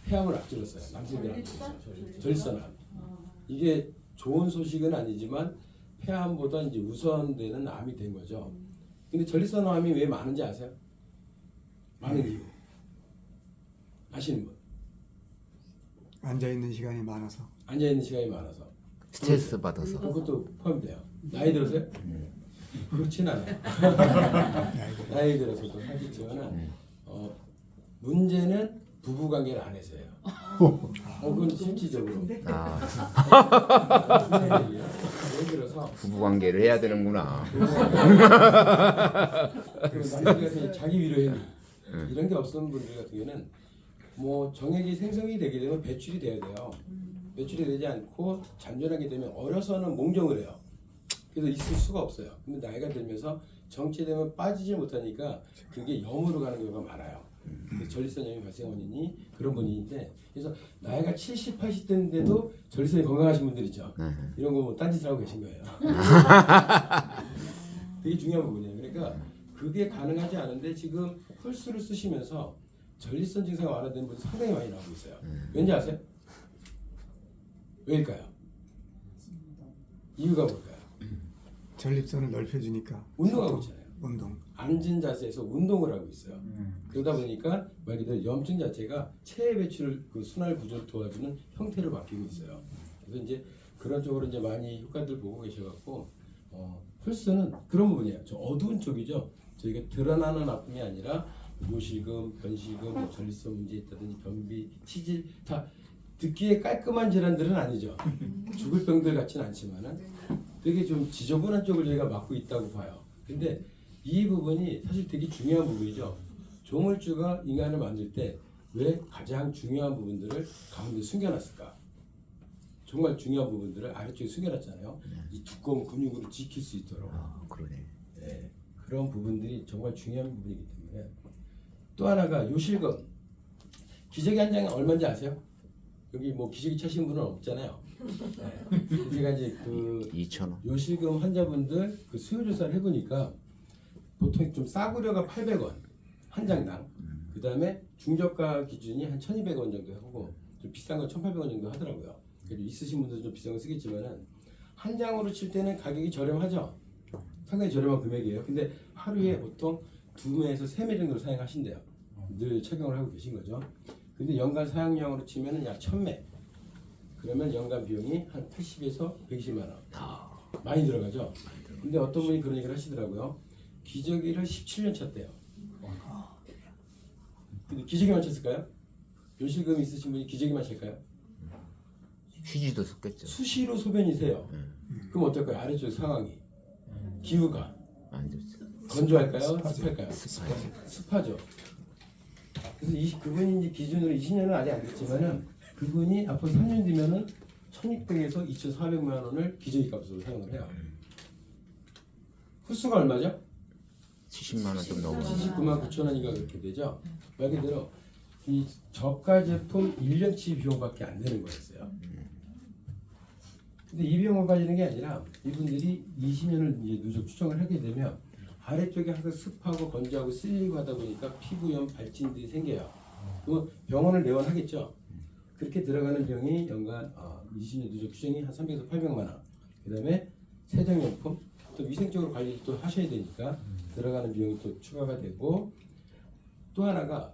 폐암을 앞질렀어요. 남성들 앞질렀어요. 전립선암. 이게 좋은 소식은 아니지만 폐암보다 이제 우선되는 암이 된 거죠. 근데 전립선암이 왜 많은지 아세요? 많은 이유 아시는 분? 앉아 있는 시간이 많아서. 앉아 있는 시간이 많아서. 스트레스 받아서. 그것도 포함돼요. 나이 들어서요? 그렇진 않아요. 나이 들어서도 하겠지만은 문제는 부부 관계를 안 해서요. 그건 실질적으로. 예를 들어서 부부 관계를 해야 되는구나. 남자가 자기 위로해 이런 게 없는 분들 같은 경우는 뭐 정액이 생성이 되게 되면 배출이 돼야 돼요. 배출이 되지 않고 잔존하게 되면 어려서는 몽정을 해요. 그래서 있을 수가 없어요. 근데 나이가 들면서 정체되면 빠지지 못하니까 그게 염으로 가는 경우가 많아요. 전립선염이 발생 원인이 그런 원인인데, 그래서 나이가 70, 80대인데도 전립선이 건강하신 분들 있죠. 이런 거 뭐 딴짓을 하고 계신 거예요. 되게 중요한 부분이에요. 그러니까 그게 가능하지 않은데 지금 풀스를 쓰시면서 전립선 증상이 완화되는 분이 상당히 많이 나오고 있어요. 왠지 아세요? 왜일까요? 이유가 뭘까요? 전립선을 넓혀주니까. 운동하고 있잖아요. 운동. 앉은 자세에서 운동을 하고 있어요. 그러다 보니까 말 그대로 염증 자체가 체외 배출을 그 순환 구조를 도와주는 형태로 바뀌고 있어요. 그래서 이제 그런 쪽으로 이제 많이 효과들 보고 계셔갖고 펄스는 그런 부분이에요. 저 어두운 쪽이죠. 저희가 드러나는 아픔이 아니라 요실금, 변실금, 뭐 전립선 문제 있다든지 변비, 치질 다 듣기에 깔끔한 질환들은 아니죠. 죽을 병들 같지는 않지만은 되게 좀 지저분한 쪽을 저희가 맡고 있다고 봐요. 근데 이 부분이 사실 되게 중요한 부분이죠. 조물주가 인간을 만들 때 왜 가장 중요한 부분들을 가운데 숨겨놨을까? 정말 중요한 부분들을 아래쪽에 숨겨놨잖아요. 이 두꺼운 근육으로 지킬 수 있도록. 그러네. 네, 그런 부분들이 정말 중요한 부분이기 때문에. 또 하나가 요실금. 기저귀 한 장이 얼마인지 아세요? 여기 뭐 기저귀 차신 분은 없잖아요. 네. 제가 이제 그 2,000원. 요실금 환자분들 그 수요 조사를 해보니까 보통 좀 싸구려가 800원 한 장당. 그 다음에 중저가 기준이 한 1,200원 정도 하고 좀 비싼 건 1,800원 정도 하더라고요. 그래도 있으신 분들은 좀 비싼 거 쓰겠지만은 한 장으로 칠 때는 가격이 저렴하죠. 상당히 저렴한 금액이에요. 근데 하루에 보통 2매에서 3매 정도를 사용하신대요. 늘 착용을 하고 계신 거죠. 근데 연간 사용량으로 치면은 약 1,000매. 그러면 연간 비용이 한 80에서 120만 원. 많이 들어가죠. 근데 어떤 분이 그런 얘기를 하시더라고요. 기저귀를 17년 찼대요. 근데 기저귀만 찼을까요? 요실금 있으신 분이 기저귀만 찰까요? 휴지도 썼겠죠. 수시로 소변이세요. 그럼 어떨까요? 아래쪽 상황이 기후가 안 좋죠. 건조할까요? 습할까요? 습하죠. 습하죠. 그래서 그분이 이제 기준으로 20년은 아직 안 됐지만은 그분이 앞으로 3년 뒤면은 1,600에서 2,400만 원을 기저귀 값으로 사용을 해요. 횟수가 얼마죠? 70만 원 좀 넘어요. 79만 9천 원인가 그렇게 되죠. 말 그대로 이 저가 제품 1년치 비용밖에 안 되는 거였어요. 근데 이 비용을 빠지는 게 아니라 이분들이 20년을 이제 누적 추정을 하게 되면 아래쪽에 항상 습하고 건조하고 쓸리고 하다 보니까 피부염, 발진들이 생겨요. 그러면 병원을 내원하겠죠. 그렇게 들어가는 비용이 연간 20년 누적 추정이 한 300에서 800만 원. 그다음에 세정용품, 또 위생적으로 관리를 또 하셔야 되니까 들어가는 비용이 또 추가가 되고, 또 하나가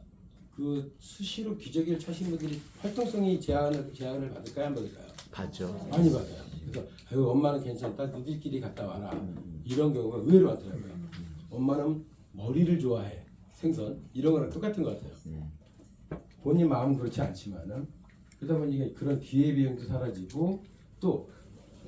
그 수시로 기저귀를 차신 분들이 활동성이 제한을 받을까요, 안 받을까요? 받죠. 많이 받아요. 그래서 아유 엄마는 괜찮다, 너희들끼리 갔다 와라, 이런 경우가 의외로 많더라고요. 엄마는 머리를 좋아해, 생선 이런 거랑 똑같은 것 같아요. 본인 마음은 그렇지 않지만은 그러다 보니까 그런 기회 비용도 사라지고, 또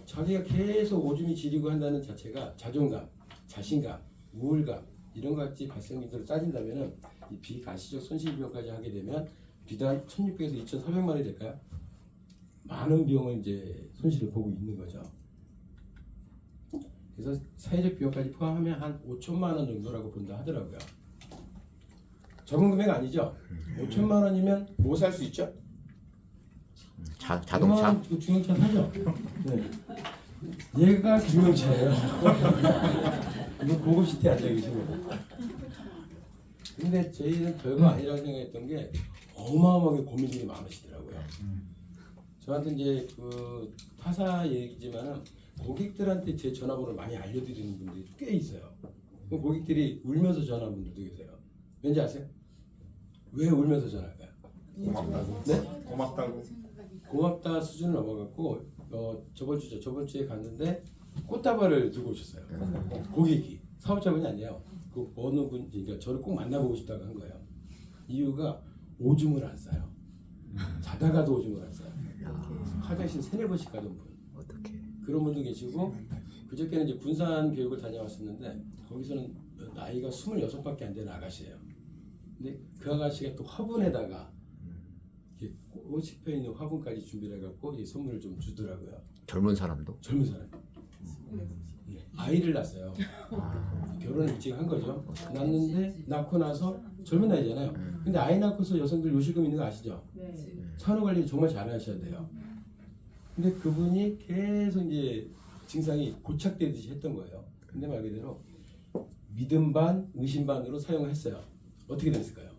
자기가 계속 오줌이 지리고 한다는 자체가 자존감, 자신감, 우울감 이런 것 같이 발생률을 따진다면은 이 비가시적 손실 비용까지 하게 되면 비단 1,600에서 2,400만 원이 될까요? 많은 비용을 이제 손실을 보고 있는 거죠. 그래서 사회적 비용까지 포함하면 한 5천만 원 정도라고 본다 하더라고요. 적은 금액 아니죠? 5천만 원이면 뭐 살 수 있죠? 자동차? 그 중형차 사죠? 네. 얘가 중형차예요. 이거 고급 시트에 앉아 계신 거고. 근데 저희는 별거 아니라고 생각했던 게 어마어마하게 고민들이 많으시더라고요. 저한테 이제 그 타사 얘기지만은 고객들한테 제 전화번호를 많이 알려드리는 분들이 꽤 있어요. 그 고객들이 울면서 전화하는 분들도 계세요. 왠지 아세요? 왜 울면서 전화할까요? 고맙다고. 네? 고맙다고. 고맙다 수준을 넘어갔고 저번 주에 갔는데 꽃다발을 들고 오셨어요. 고객이 사업자분이 아니에요. 그 어느 분 그러니까 저를 꼭 만나보고 싶다고 한 거예요. 이유가 오줌을 안 싸요. 자다가도 오줌을 안 싸요. 화장실 3-4번씩 가던 분. 어떻게? 그런 분도 계시고 그저께는 이제 군산 교육을 다녀왔었는데 거기서는 나이가 26밖에 안 되는 아가씨예요. 근데 그 아가씨가 또 화분에다가 이렇게 꽃이 펴 있는 화분까지 준비를 해갖고 이 선물을 좀 주더라고요. 젊은 사람도? 젊은 사람. 네. 아이를 낳았어요. 결혼을 일찍 한 거죠. 낳는데 낳고 나서 젊은 나이잖아요. 근데 아이 낳고서 여성들 요실금 있는 거 아시죠? 산후 관리 정말 잘 하셔야 돼요. 근데 그분이 계속 이제 증상이 고착되듯이 했던 거예요. 근데 말 그대로 믿음 반, 의심 반으로 사용을 했어요. 어떻게 됐을까요?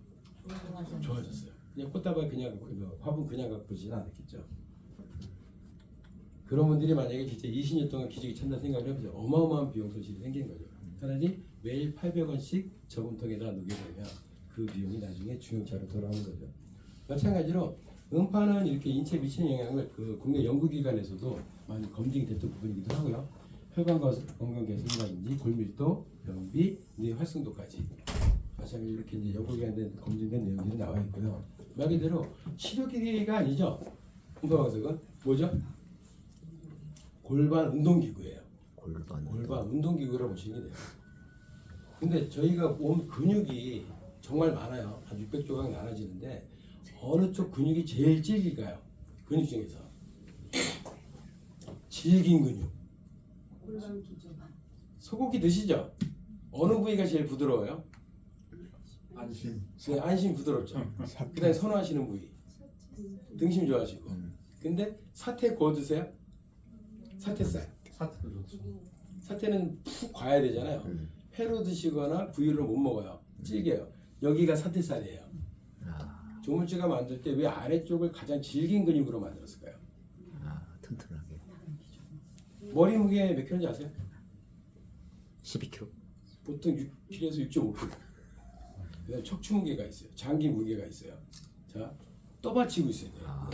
좋아졌어요. 그냥 꽃다발 그냥 갖고 화분 그냥 갖고 보지는 않았겠죠. 그런 분들이 만약에 진짜 20년 동안 기적이 찬다 생각을 해보세요. 어마어마한 비용 손실이 생기는 거죠. 차라리 매일 800원씩 저금통에다 놓게 되면 그 비용이 나중에 중형차로 돌아오는 거죠. 마찬가지로 음파는 이렇게 인체에 미치는 영향을 그 국내 연구기관에서도 많이 검증이 됐던 부분이기도 하고요. 혈관 건강 개선이라든지 골밀도, 변비, 뇌 활성도까지 마찬가지로 이렇게 이제 연구기관에 검증된 내용들이 나와 있고요. 말 그대로 치료기기가 아니죠. 음파방석은 뭐죠? 골반 운동기구예요. 골반 운동기구라고 보시면 돼요. 근데 저희가 몸 근육이 정말 많아요. 한 600조각 나눠지는데 어느 쪽 근육이 제일 질길까요? 근육 중에서 질긴 근육. 소고기 드시죠? 어느 부위가 제일 부드러워요? 안심. 네, 안심 부드럽죠. 그다음에 선호하시는 부위. 등심 좋아하시고. 근데 사태 구워 드세요? 사태살. 사태도 좋죠. 사태는 푹 과야 되잖아요. 회로 드시거나 구이로 못 먹어요. 질겨요. 여기가 사태살이에요. 조물주가 만들 때 왜 아래쪽을 가장 질긴 근육으로 만들었을까요? 튼튼하게. 머리 무게 몇 킬로인지 아세요? 12kg. 보통 6kg에서 6.5kg. 그다음 척추 무게가 있어요. 장기 무게가 있어요. 자, 떠받치고 있어야 돼요.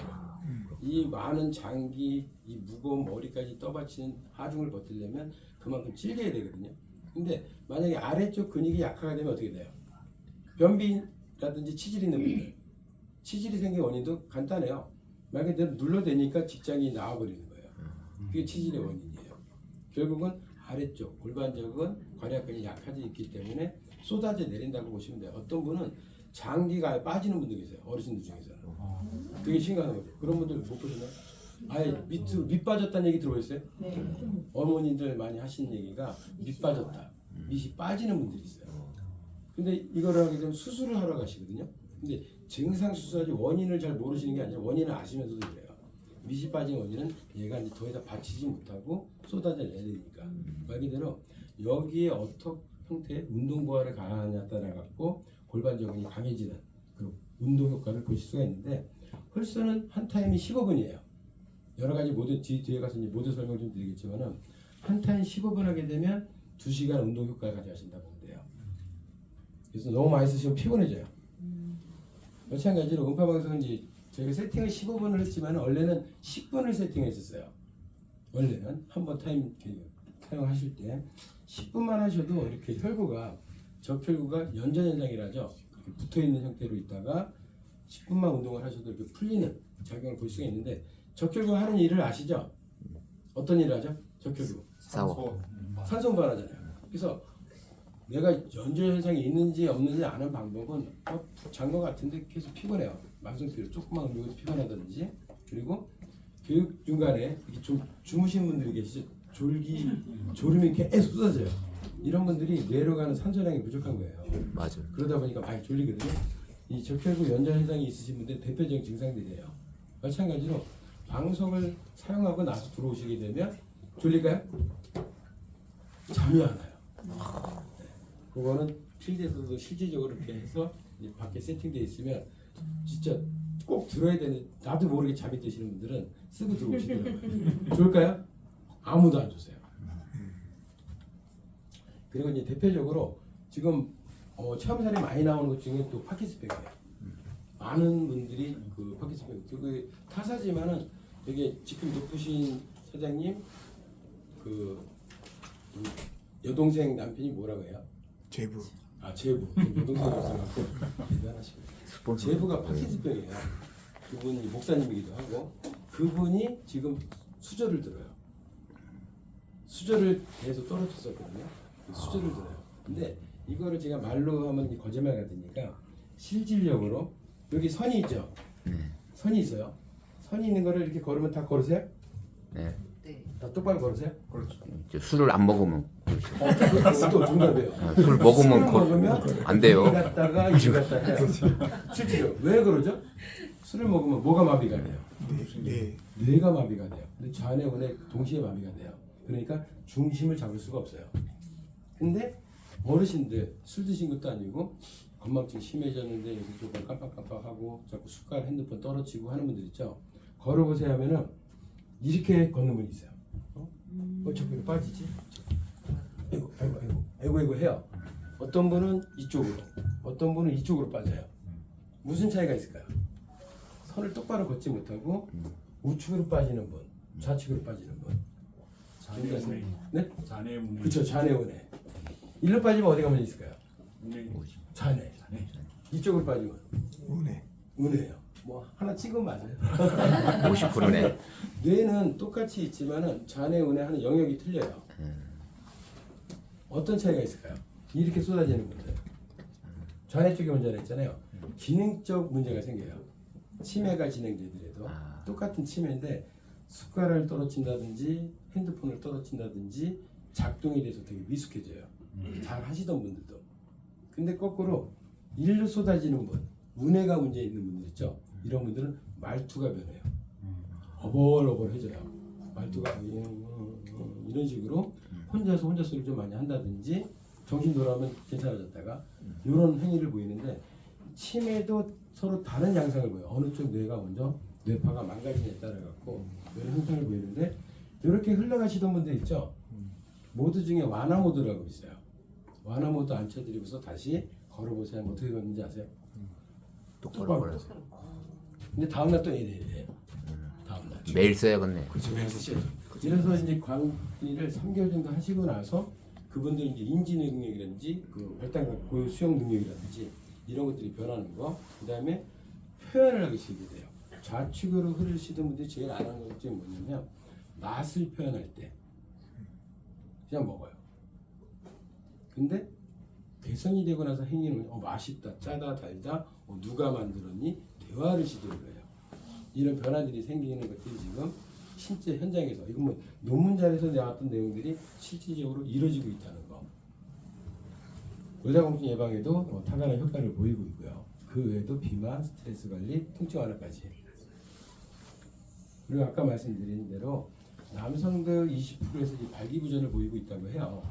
이 많은 장기, 이 무거운 머리까지 떠받치는 하중을 버티려면 그만큼 질겨야 되거든요. 근데 만약에 아래쪽 근육이 약화가 되면 어떻게 돼요? 변비라든지 치질 있는 분들, 치질이 생긴 원인도 간단해요. 말 그대로 눌러대니까 직장이 나와버리는 거예요. 그게 치질의 원인이에요. 결국은 아래쪽 골반적은 괄약근이 약화되어 있기 때문에 쏟아져 내린다고 보시면 돼요. 어떤 분은 장기가 빠지는 분도 계세요. 어르신들 중에서는. 되게 심각한 거죠. 그런 분들 못 보셨나요? 아예 밑 빠졌다는 얘기 들어보셨어요? 네. 어머니들 많이 하시는 얘기가 밑 빠졌다. 밑이 빠지는 분들이 있어요. 근데 이거를 하게 되면 수술을 하러 가시거든요. 근데 증상 수술하지 원인을 잘 모르시는 게 아니라 원인을 아시면서도 그래요. 밑이 빠진 원인은 얘가 이제 더 이상 받치지 못하고 쏟아져 내리니까. 말 그대로 여기에 어떤 형태의 운동 부하를 가하냐에 따라 갖고 골반 저근이 강해지는 그런 운동 효과를 보실 수가 있는데 홀수는 한 타임이 15분이에요. 여러 가지 모두 뒤에 가서 이제 모두 설명 좀 드리겠지만은 한 타임 15분 하게 되면 2시간 운동 효과를 가져가신다고 보면 돼요. 그래서 너무 많이 쓰시면 피곤해져요. 마찬가지로 음파방송은 이제 저희가 세팅을 15분을 했지만 원래는 10분을 세팅했었어요. 원래는 한번 타임 사용하실 때 10분만 하셔도 이렇게 혈구가 적혈구가 연전현상이라죠. 붙어있는 형태로 있다가 10분만 운동을 하셔도 이렇게 풀리는 작용을 볼 수가 있는데 적혈구 하는 일을 아시죠? 어떤 일을 하죠? 적혈구 싸워. 산소 운반하잖아요. 그래서 내가 연전현상이 있는지 없는지 아는 방법은 잔 것 같은데 계속 피곤해요. 만성피로 조금만 운동해도 피곤하다든지 그리고 교육 중간에 이렇게 좀 주무시는 분들이 계시죠. 졸음이 계속 쏟아져요. 이런 분들이 뇌로 가는 산소량이 부족한 거예요. 맞아. 그러다 보니까 많이 졸리거든요. 이 적혈구 연전 현상이 있으신 분들 대표적인 증상들이에요. 마찬가지로 방석을 사용하고 나서 들어오시게 되면 졸릴까요? 잠이 안 와요. 네. 그거는 필드에서도 실질적으로 이렇게 해서 이제 밖에 세팅되어 있으면 진짜 꼭 들어야 되는, 나도 모르게 잠이 드시는 분들은 쓰고 들어오시더라고요. 좋을까요? 아무도 안 주세요. 그리고 이제 대표적으로 지금 체험사례 많이 나오는 것 중에 또 파킨슨병이에요. 많은 분들이 그 파킨슨병, 그 타사지만은 되게 지금 높으신 사장님 그 여동생 남편이 뭐라고 해요? 제부. 아 제부. 여동생이라고 대단하시고. 스폰서. 제부가 파킨슨병이에요. 그분이 목사님이기도 하고 그분이 지금 수저를 들어요. 수저를 계속 떨어졌었거든요. 수저를 들어요. 근데 이거를 제가 말로 하면 거짓말 같으니까 실질적으로 여기 선이 있죠. 네. 선이 있어요. 선이 있는 거를 이렇게 걸으면 다 걸으세요? 네. 다 똑바로 걸으세요? 그렇죠. 이제 술을 안 먹으면 또 정답이에요. 술 먹으면 술을 먹으면 안 돼요. 이 갔다가 이 갔다 해요. 실제로 왜 그러죠? 술을 먹으면 뭐가 마비가 돼요? 네. 뇌가 마비가 돼요. 근데 좌뇌 우뇌 동시에 마비가 돼요. 그러니까 중심을 잡을 수가 없어요. 근데 어르신들 술 드신 것도 아니고 건망증 심해졌는데 여기 조금 깜빡깜빡하고 자꾸 숟갈 핸드폰 떨어지고 하는 분들 있죠. 걸어보세요 하면은 이렇게 걷는 분이 있어요. 자꾸 빠지지? 아이고 해요. 어떤 분은 이쪽으로, 어떤 분은 이쪽으로 빠져요. 무슨 차이가 있을까요? 선을 똑바로 걷지 못하고 우측으로 빠지는 분, 좌측으로 빠지는 분. 자네운행. 네? 자네운행. 그렇죠. 좌뇌우뇌. 일로 빠지면 어디 가면 있을까요? 운행. 좌뇌. 자네. 이쪽으로 빠지면 우네. 우뇌예요. 뭐 하나 찍으면 맞아요. 50%네. 뇌는 똑같이 있지만은 좌뇌 우뇌 하는 영역이 틀려요. 어떤 차이가 있을까요? 이렇게 쏟아지는 분들. 좌뇌 쪽에 문제가 있잖아요. 기능적 문제가 생겨요. 치매가 진행되더라도 똑같은 치매인데 숟가락을 떨어진다든지 핸드폰을 떨어진다든지 작동에 대해서 되게 미숙해져요. 잘 하시던 분들도. 근데 거꾸로 일로 쏟아지는 분, 우뇌가 문제 있는 분들 있죠. 이런 분들은 말투가 변해요. 어벌어벌해져요. 말투가 이런 식으로 혼자 소리를 좀 많이 한다든지 정신 돌아오면 괜찮아졌다가 이런 행위를 보이는데 치매도 서로 다른 양상을 보여요. 어느 쪽 뇌가 먼저 뇌파가 망가지냐에 따라 갖고 이런 현상을 보이는데 이렇게 흘러가시던 분들 있죠. 모드 중에 완화 모드라고 있어요. 완화 모드 앉혀드리고서 다시 걸어보세요. 어떻게 걷는지 아세요? 똑바로 걸어서. 근데 다음날 또 이래요. 다음날. 매일 써야겠네. 그렇죠. 그래서 이제 관리를 3개월 정도 하시고 나서 그분들 이제 인지 능력이라든지 그 발달 고유 수용 능력이라든지 이런 것들이 변하는 거. 그다음에 표현을 하기 시작이 돼요. 좌측으로 흐르시던 분들이 제일 안 하는 것 중에 뭐냐면 맛을 표현할 때 그냥 먹어요. 근데 개선이 되고 나서 행위는 맛있다, 짜다, 달다, 누가 만들었니? 대화를 시도를 해요. 이런 변화들이 생기는 것들이 지금 실제 현장에서 이건 뭐 논문자에서 나왔던 내용들이 실질적으로 이루어지고 있다는 거. 골다공증 예방에도 탁월한 효과를 보이고 있고요. 그 외에도 비만, 스트레스 관리, 통증 완화까지. 그리고 아까 말씀드린 대로 남성들 20%에서 발기부전을 보이고 있다고 해요.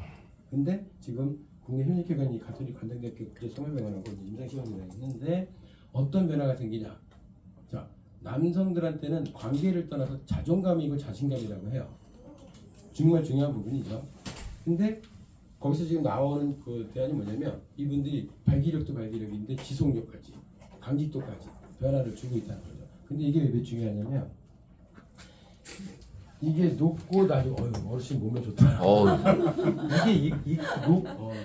근데 지금 국내 현역기관이 가톨릭 관장대학교 국제성모병원하고 임상시험을 했는데 어떤 변화가 생기냐? 자, 남성들한테는 관계를 떠나서 자존감이고 자신감이라고 해요. 정말 중요한 부분이죠. 근데 거기서 지금 나오는 그 대안이 뭐냐면 이분들이 발기력도 발기력인데 지속력까지, 강직도까지 변화를 주고 있다는 거죠. 근데 이게 왜 중요하냐면 이게 높고 나중에 어르신 몸에 좋다. 이게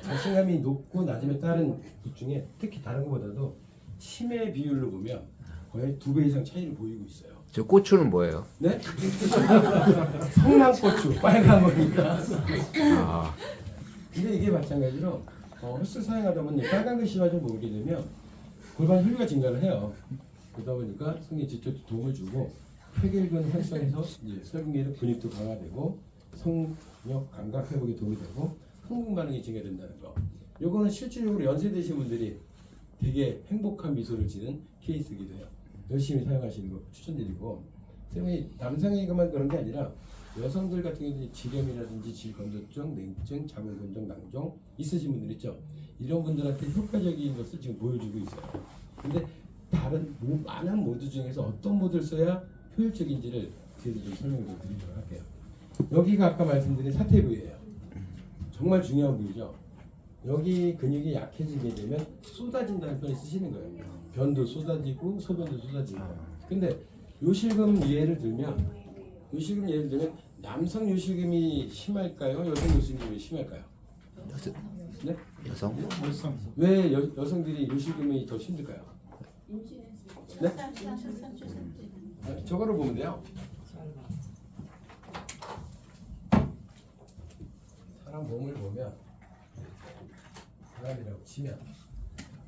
자신감이 높고 낮음에 따른 것 중에 특히 다른 것보다도 치매 비율로 보면 거의 2배 이상 차이를 보이고 있어요. 저 고추는 뭐예요? 네? 성낭고추 빨간 거니까. 아, 근데 이게 마찬가지로 헬스 사용하다 보니 빨간 글씨만 좀 보게 되면 골반 혈류가 증가를 해요. 그러다 보니까 성기 지표도 도움을 주고 폐결근 활성해서 이제 설근계의 근육도 강화되고 성력 감각 회복에 도움이 되고 흥분 반응이 증가된다는 거. 요거는 실질적으로 연세 드신 분들이 되게 행복한 미소를 지는 케이스이기도 해요. 열심히 사용하시는 거 추천드리고, 때문에 남성에게만 그런 게 아니라 여성들 같은 경우는 지렴이라든지 질건조증, 냉증, 자궁근종, 낭종 있으신 분들 있죠. 이런 분들한테 효과적인 것을 지금 보여주고 있어요. 근데 다른 많은 모드 중에서 어떤 모드를 써야 효율적인지를 뒤에서 좀 설명을 드리도록 할게요. 여기가 아까 말씀드린 사태 부위예요. 정말 중요한 부위죠. 여기 근육이 약해지게 되면 쏟아진다는 표현을 쓰시는 거예요. 변도 쏟아지고 소변도 쏟아지고. 근데 요실금 예를 들면 남성 요실금이 심할까요? 여성 요실금이 심할까요? 네? 여성? 왜 여성들이 요실금이 더 힘들까요? 네? 저거를 보면 돼요. 사람 몸을 보면 사람이라고 치면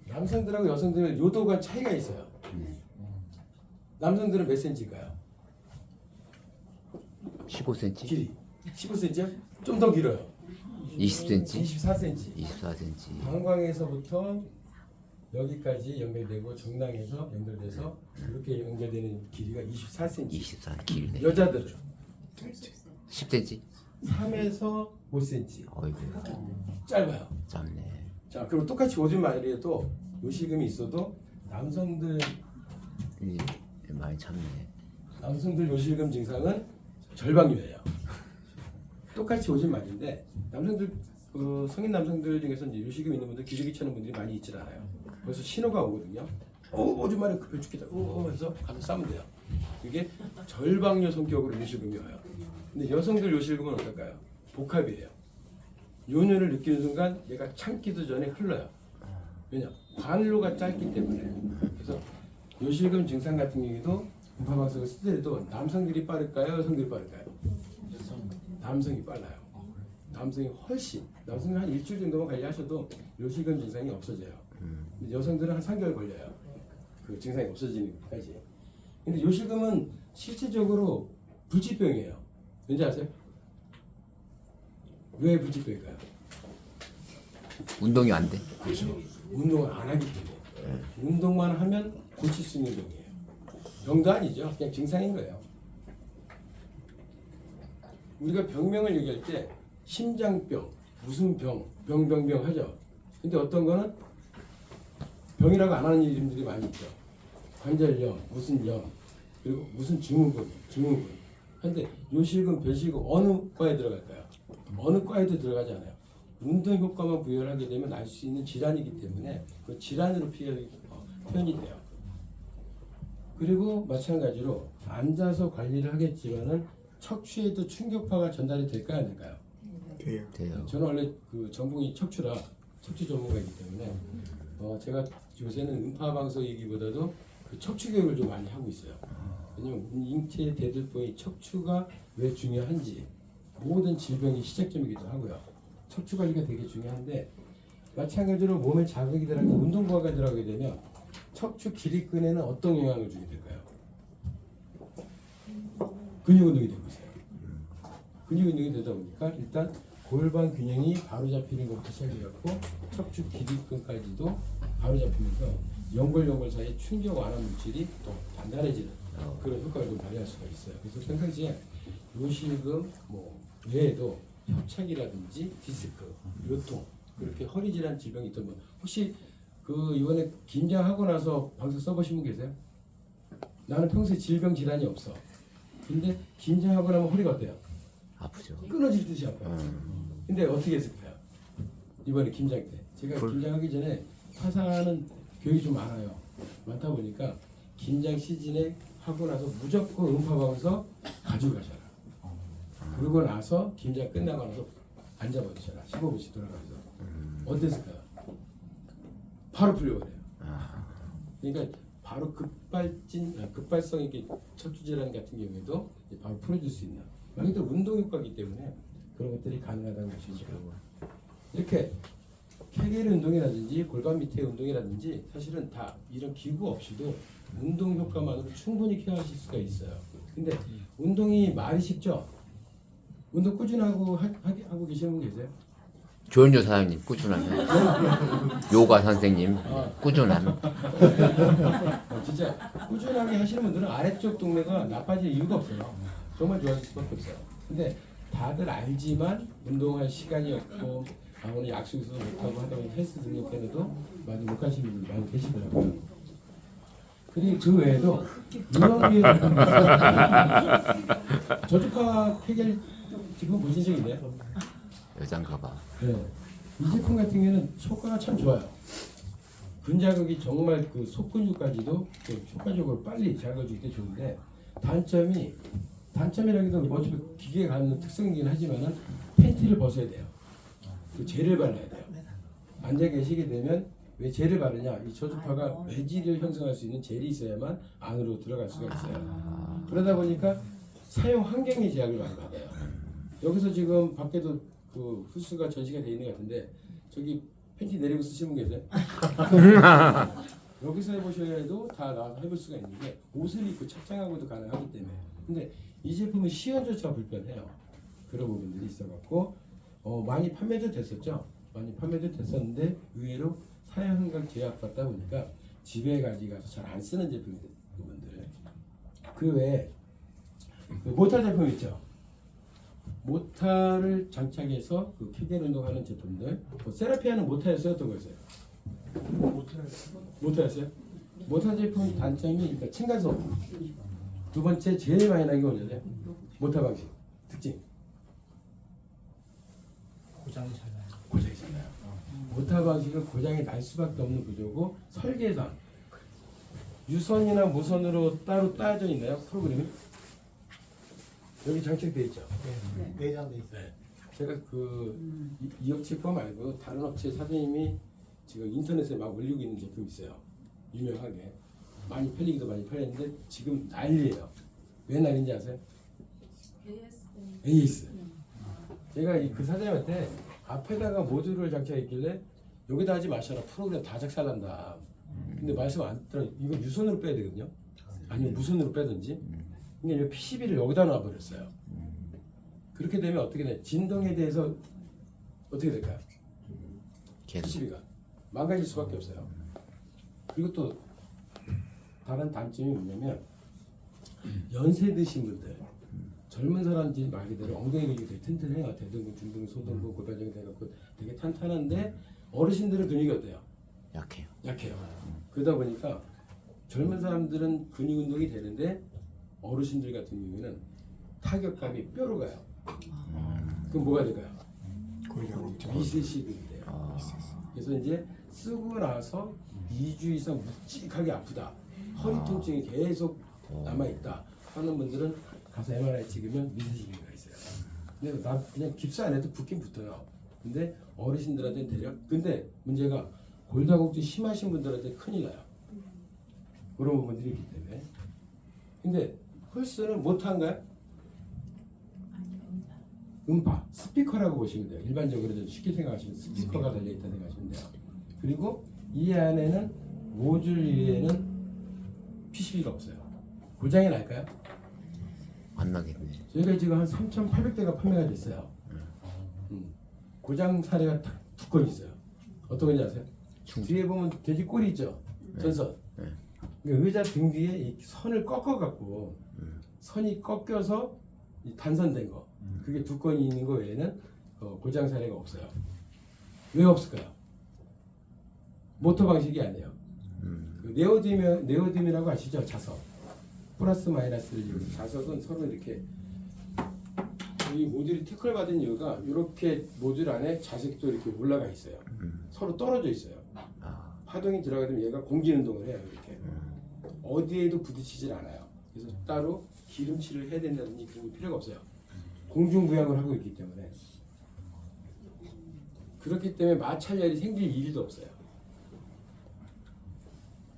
남성들하고 여성들 요도가 차이가 있어요. 남성들은 몇 센치일까요? 15cm? 길이 15cm요? 좀 더 길어요. 20cm? 24cm. 24cm. 방광에서부터 여기까지 연결되고 정낭에서 연결돼서 이렇게 연결되는 길이가 24cm. 24 길네. 여자들은 10cm? 3에서 5cm. 어이구 짧아요. 짧네. 자, 그리고 똑같이 오줌 마려도 요실금이 있어도 남성들 많이 참네. 요실금 증상은 절방류예요. 똑같이 오줌 마린데 남성들 성인 남성들 중에서 이제 요실금 있는 분들 기저귀 차는 분들이 많이 있질 않아요. 그래서 신호가 오거든요. 오줌 마려 급해 죽겠다. 하면서 가서 싸면 돼요. 이게 절방류 성격으로 요실금이 와요. 근데 여성들 요실금은 어떨까요? 복합이에요. 요뇨를 느끼는 순간 얘가 참기도 전에 흘러요. 왜냐? 관로가 짧기 때문에. 그래서 요실금 증상 같은 경우도 음파방석을 쓰더라도 남성들이 빠를까요? 여성들이 빠를까요? 남성이 빨라요. 남성이 훨씬. 남성은 한 일주일 정도만 관리하셔도 요실금 증상이 없어져요. 근데 여성들은 한 3개월 걸려요. 그 증상이 없어지는까지. 근데 요실금은 실질적으로 불치병이에요. 왠지 아세요? 왜 불치병일까요? 운동이 안 돼? 그렇죠. 운동을 안 하기 때문에. 운동만 하면 고칠 수 있는 병이에요. 병도 아니죠. 그냥 증상인 거예요. 우리가 병명을 얘기할 때 심장병, 무슨 병, 병 하죠. 근데 어떤 거는 병이라고 안 하는 이름들이 많이 있죠. 관절염, 무슨 염, 그리고 무슨 증후군. 근데 요실금, 별실금 어느 과에 들어갈까요? 어느 과에도 들어가지 않아요. 운동 효과만 부여를 하게 되면 알 수 있는 질환이기 때문에 그 질환으로 표현이 돼요. 그리고 마찬가지로 앉아서 관리를 하겠지만은 척추에도 충격파가 전달이 될까요, 안 될까요? 돼요. 저는 원래 그 전공이 척추 전문가이기 때문에 제가 요새는 음파 방석 얘기보다도 그 척추 교육을 좀 많이 하고 있어요. 왜냐면 인체 대들보의 척추가 왜 중요한지 모든 질병의 시작점이기도 하고요. 척추 관리가 되게 중요한데 마찬가지로 몸에 자극이 들어가고 운동과가 들어가게 되면 척추 기립근에는 어떤 영향을 주게 될까요? 근육 운동이 되고 있어요. 근육 운동이 되다 보니까 일단 골반 균형이 바로 잡히는 것부터 시작해갖고 척추 기립근까지도 바로 잡히면서 연골 사이에 충격 완화 물질이 더 단단해지는 그런 효과를 좀 발휘할 수가 있어요. 그래서 평상시에 요실금 외에도 협착이라든지 디스크, 요통 그렇게 허리 질환 질병이 있던 분 혹시 그 이번에 긴장하고 나서 방송 써보신 분 계세요? 나는 평소에 질병 질환이 없어. 근데 긴장하고 나면 허리가 어때요? 아프죠. 끊어질 듯이 아파요. 근데 어떻게 했을까요? 이번에 긴장 때 제가 긴장하기 전에 타사는 교육이 좀 많다 보니까 긴장 시즌에 하고 나서 무조건 음파방에서 가져가셔라. 그러고 나서 긴장 끝나고 나서 앉아버리셔라. 15분씩 돌아가면서 어땠을까요? 바로 풀려버려요. 그러니까 바로 급발성 있게 척추 질환 같은 경우에도 바로 풀어줄 수 있는 이것도 운동 효과이기 때문에 그런 것들이 가능하다는 것이죠. 이렇게 케겔 운동이라든지 골반 밑에 운동이라든지 사실은 다 이런 기구 없이도 운동 효과만으로 충분히 케어하실 수가 있어요. 근데 운동이 말이 쉽죠? 운동 꾸준하고 하고 계시는 분 계세요? 조은주 사장님 꾸준하면 요가 선생님 꾸준한 진짜 꾸준하게 하시는 분들은 아래쪽 동네가 나빠질 이유가 없어요. 정말 좋아질 수밖에 없어요. 근데 다들 알지만 운동할 시간이 없고 오늘 약속에서 못하고 하다 보니 헬스 등록해도 많이 못 가시는 분들 많이 계시더라고요. 그리고 그 외에도 유형비에 저주파 케겔 지금 보신 적 있나요? 여잔가 봐. 네. 이 제품 같은 경우는 효과가 참 좋아요. 근자극이 정말 그 속근육까지도 그 효과적으로 빨리 자극해주기 때 좋은데 단점이라기도 어차피 기계에 갖는 특성이긴 하지만은 팬티를 벗어야 돼요. 그 젤을 발라야 돼요. 앉아 계시게 되면 왜 젤을 바르냐? 이 저주파가 매질을 형성할 수 있는 젤이 있어야만 안으로 들어갈 수가 있어요. 그러다 보니까 사용 환경의 제약을 많이 받아요. 여기서 지금 밖에도 그 후스가 전시가 돼 있는 것 같은데 저기 팬티 내리고 쓰시는 분 계세요? 여기서 해보셔도 다 나와서 해볼 수가 있는 게 옷을 입고 착장하고도 가능하기 때문에. 근데 이 제품은 시연조차 불편해요. 그런 부분들이 있어갖고 많이 판매도 됐었죠. 많이 판매도 됐었는데 의외로 사용 환경 제약 받다 보니까 집에 가져가서 잘 안 쓰는 제품들 부분들. 그 외에 그 모타 제품 있죠. 모타를 장착해서 그 케겔 운동하는 제품들. 뭐 세라피아는 모타였어요, 어떤 거였어요? 모타였어요? 모타 제품 단점이 일단 층간소음. 두 번째 제일 많이 나는 게 뭐냐면 모타 방식 특징. 고장이 잘 나요. 고장이 잘 나요. 모타 방식은 고장이 날 수밖에 없는 구조고 설계상 유선이나 무선으로 따로 따져 있나요? 프로그램이? 여기 장착되어 있죠. 내장돼 있어요. 제가 이 업체 거 말고 다른 업체 사장님이 지금 인터넷에 막 올리고 있는 제품이 있어요. 유명하게 많이 팔리기도 많이 팔렸는데 지금 난리예요. 왜 난리인지 아세요? AS. 제가 그 사장님한테 앞에다가 모듈을 장착했길래 여기다 하지 마셔라. 프로그램 다 작살난다. 근데 말씀 안 들어. 이거 유선으로 빼야 되거든요. 아니면 무선으로 빼든지. 근데 PCB를 여기다 놔버렸어요. 그렇게 되면 어떻게 돼? 진동에 대해서 어떻게 될까요? PCB가 망가질 수밖에 없어요. 그리고 또 다른 단점이 뭐냐면 연세 드신 분들, 젊은 사람들이 말 그대로 엉덩이 근육이 되게 튼튼해요. 대둔근, 중둔근, 소둔근, 골반근이 돼갖고 되게 탄탄한데 어르신들은 근육이 어때요? 약해요. 약해요. 그러다 보니까 젊은 사람들은 근육 운동이 되는데 어르신들 같은 경우에는 타격감이 뼈로 가요. 그럼 뭐가 될까요? 골격 엄청 미세식이 돼요. 그래서 이제 쓰고 나서 2주 이상 묵직하게 아프다. 허리 통증이 계속 남아있다 하는 분들은 가서 MRI 찍으면 미세식이가 있어요. 근데 나 그냥 깁스 안 해도 붓긴 붙어요. 근데 어르신들한테는 대략 근데 문제가 골다공증 심하신 분들한테 큰일 나요. 그런 부분들이 있기 때문에. 근데 홀스는 못한가요? 음파, 스피커라고 보시면 돼요. 일반적으로 좀 쉽게 생각하시면 스피커가 달려있다 생각하시면 돼요. 그리고 이 안에는 모듈 위에는 PCB가 없어요. 고장이 날까요? 안 나겠네. 저희가 지금 한 3,800대가 판매가 됐어요. 고장 사례가 딱 2건 있어요. 어떤 건지 아세요? 뒤에 보면 돼지 꼬리 있죠? 전선. 의자 등 뒤에 이 선을 꺾어갖고 선이 꺾여서 이 단선된 거. 그게 2건이 있는 거 외에는 고장 사례가 없어요. 왜 없을까요? 모터 방식이 아니에요. 그 네오딤이라고 아시죠? 자석. 플러스 마이너스를 이용해서 자석은 서로 이렇게 이 모듈이 태클 받은 이유가 이렇게 모듈 안에 자석도 이렇게 올라가 있어요. 서로 떨어져 있어요. 파동이 들어가면 얘가 공기 운동을 해요. 이렇게 어디에도 부딪히질 않아요. 그래서 따로 기름칠을 해야 된다든지 그런 게 필요가 없어요. 공중부양을 하고 있기 때문에. 그렇기 때문에 마찰열이 생길 일도 없어요.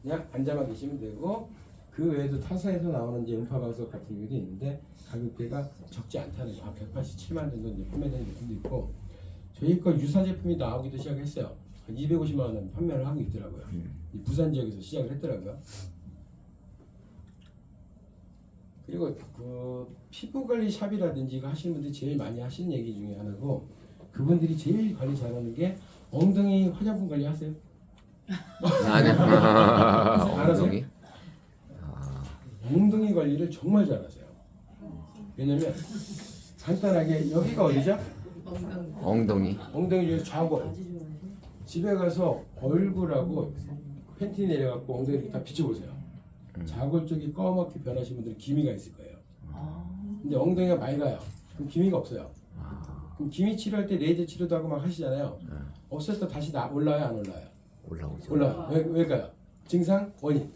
그냥 앉아만 계시면 되고 그 외에도 타사에서 나오는 이제 음파방석 같은 경우도 있는데 가격대가 적지 않다는 거. 187만 정도 이제 판매되는 제품도 있고 저희 거 유사 제품이 나오기도 시작했어요. 한 250만 원 판매를 하고 있더라고요. 이 부산 지역에서 시작을 했더라고요. 그리고 그 피부 관리 샵이라든지 이거 하시는 분들이 제일 많이 하시는 얘기 중에 하나고 그분들이 제일 관리 잘하는 게 엉덩이 화장품 관리 하세요? 아니요. 알아세요? 엉덩이 관리를 정말 잘하세요. 왜냐면 간단하게 여기가 어디죠? 엉덩이. 엉덩이 중에 좌골. 집에 가서 얼굴하고 팬티 내려갖고 엉덩이 이렇게 다 비춰보세요. 자골 쪽이 검게 변하신 분들은 기미가 있을 거예요. 근데 엉덩이가 맑아요. 그럼 기미가 없어요. 그럼 기미 치료할 때 레이저 치료도 하고 막 하시잖아요. 없을 때 다시 올라와요, 안 올라와요? 올라오죠. 올라와요. 왜일까요? 증상 원인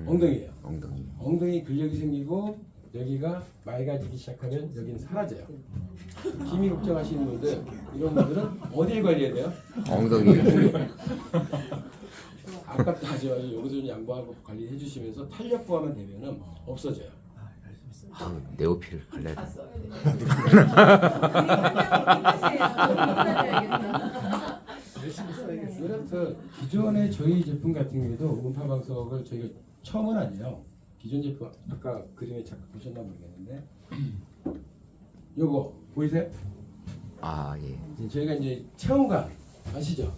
엉덩이예요. 엉덩이. 엉덩이 근력이 생기고 여기가 맑아지기 시작하면 여기는 사라져요. 기미 걱정하시는 분들 이런 분들은 어디를 관리해야 돼요? 엉덩이. 아깝다 하죠. 여기서 좀 양보하고 관리해 주시면서 탄력부하면 되면은 없어져요. 저 네오필 발레. 그래서 기존의 저희 제품 같은 경우에도 음파 방석을 저희가 처음은 아니에요. 기존 제품 아까 그림에 잠깐 보셨나 모르겠는데 요거 보이세요? 아 예. 저희가 이제 체험관 아시죠?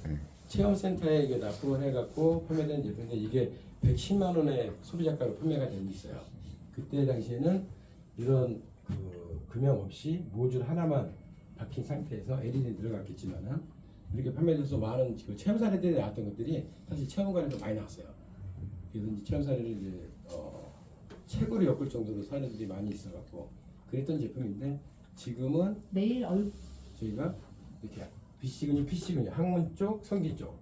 체험센터에 이게 납품을 해갖고 판매된 제품인데 이게 110만 원에 소비자가로 판매가 되고 있어요. 그때 당시에는 이런 그 금형 없이 모듈 하나만 박힌 상태에서 LED 들어갔겠지만은 이렇게 판매돼서 많은 지금 체험 사례들이 나왔던 것들이 사실 체험관에도 많이 나왔어요. 그래서 이제 체험 사례를 이제 최고로 엮을 정도로 사례들이 많이 있어갖고 그랬던 제품인데 지금은 내일 저희가 이렇게 BC 근육, PC 근육, 항문 쪽, 성기 쪽.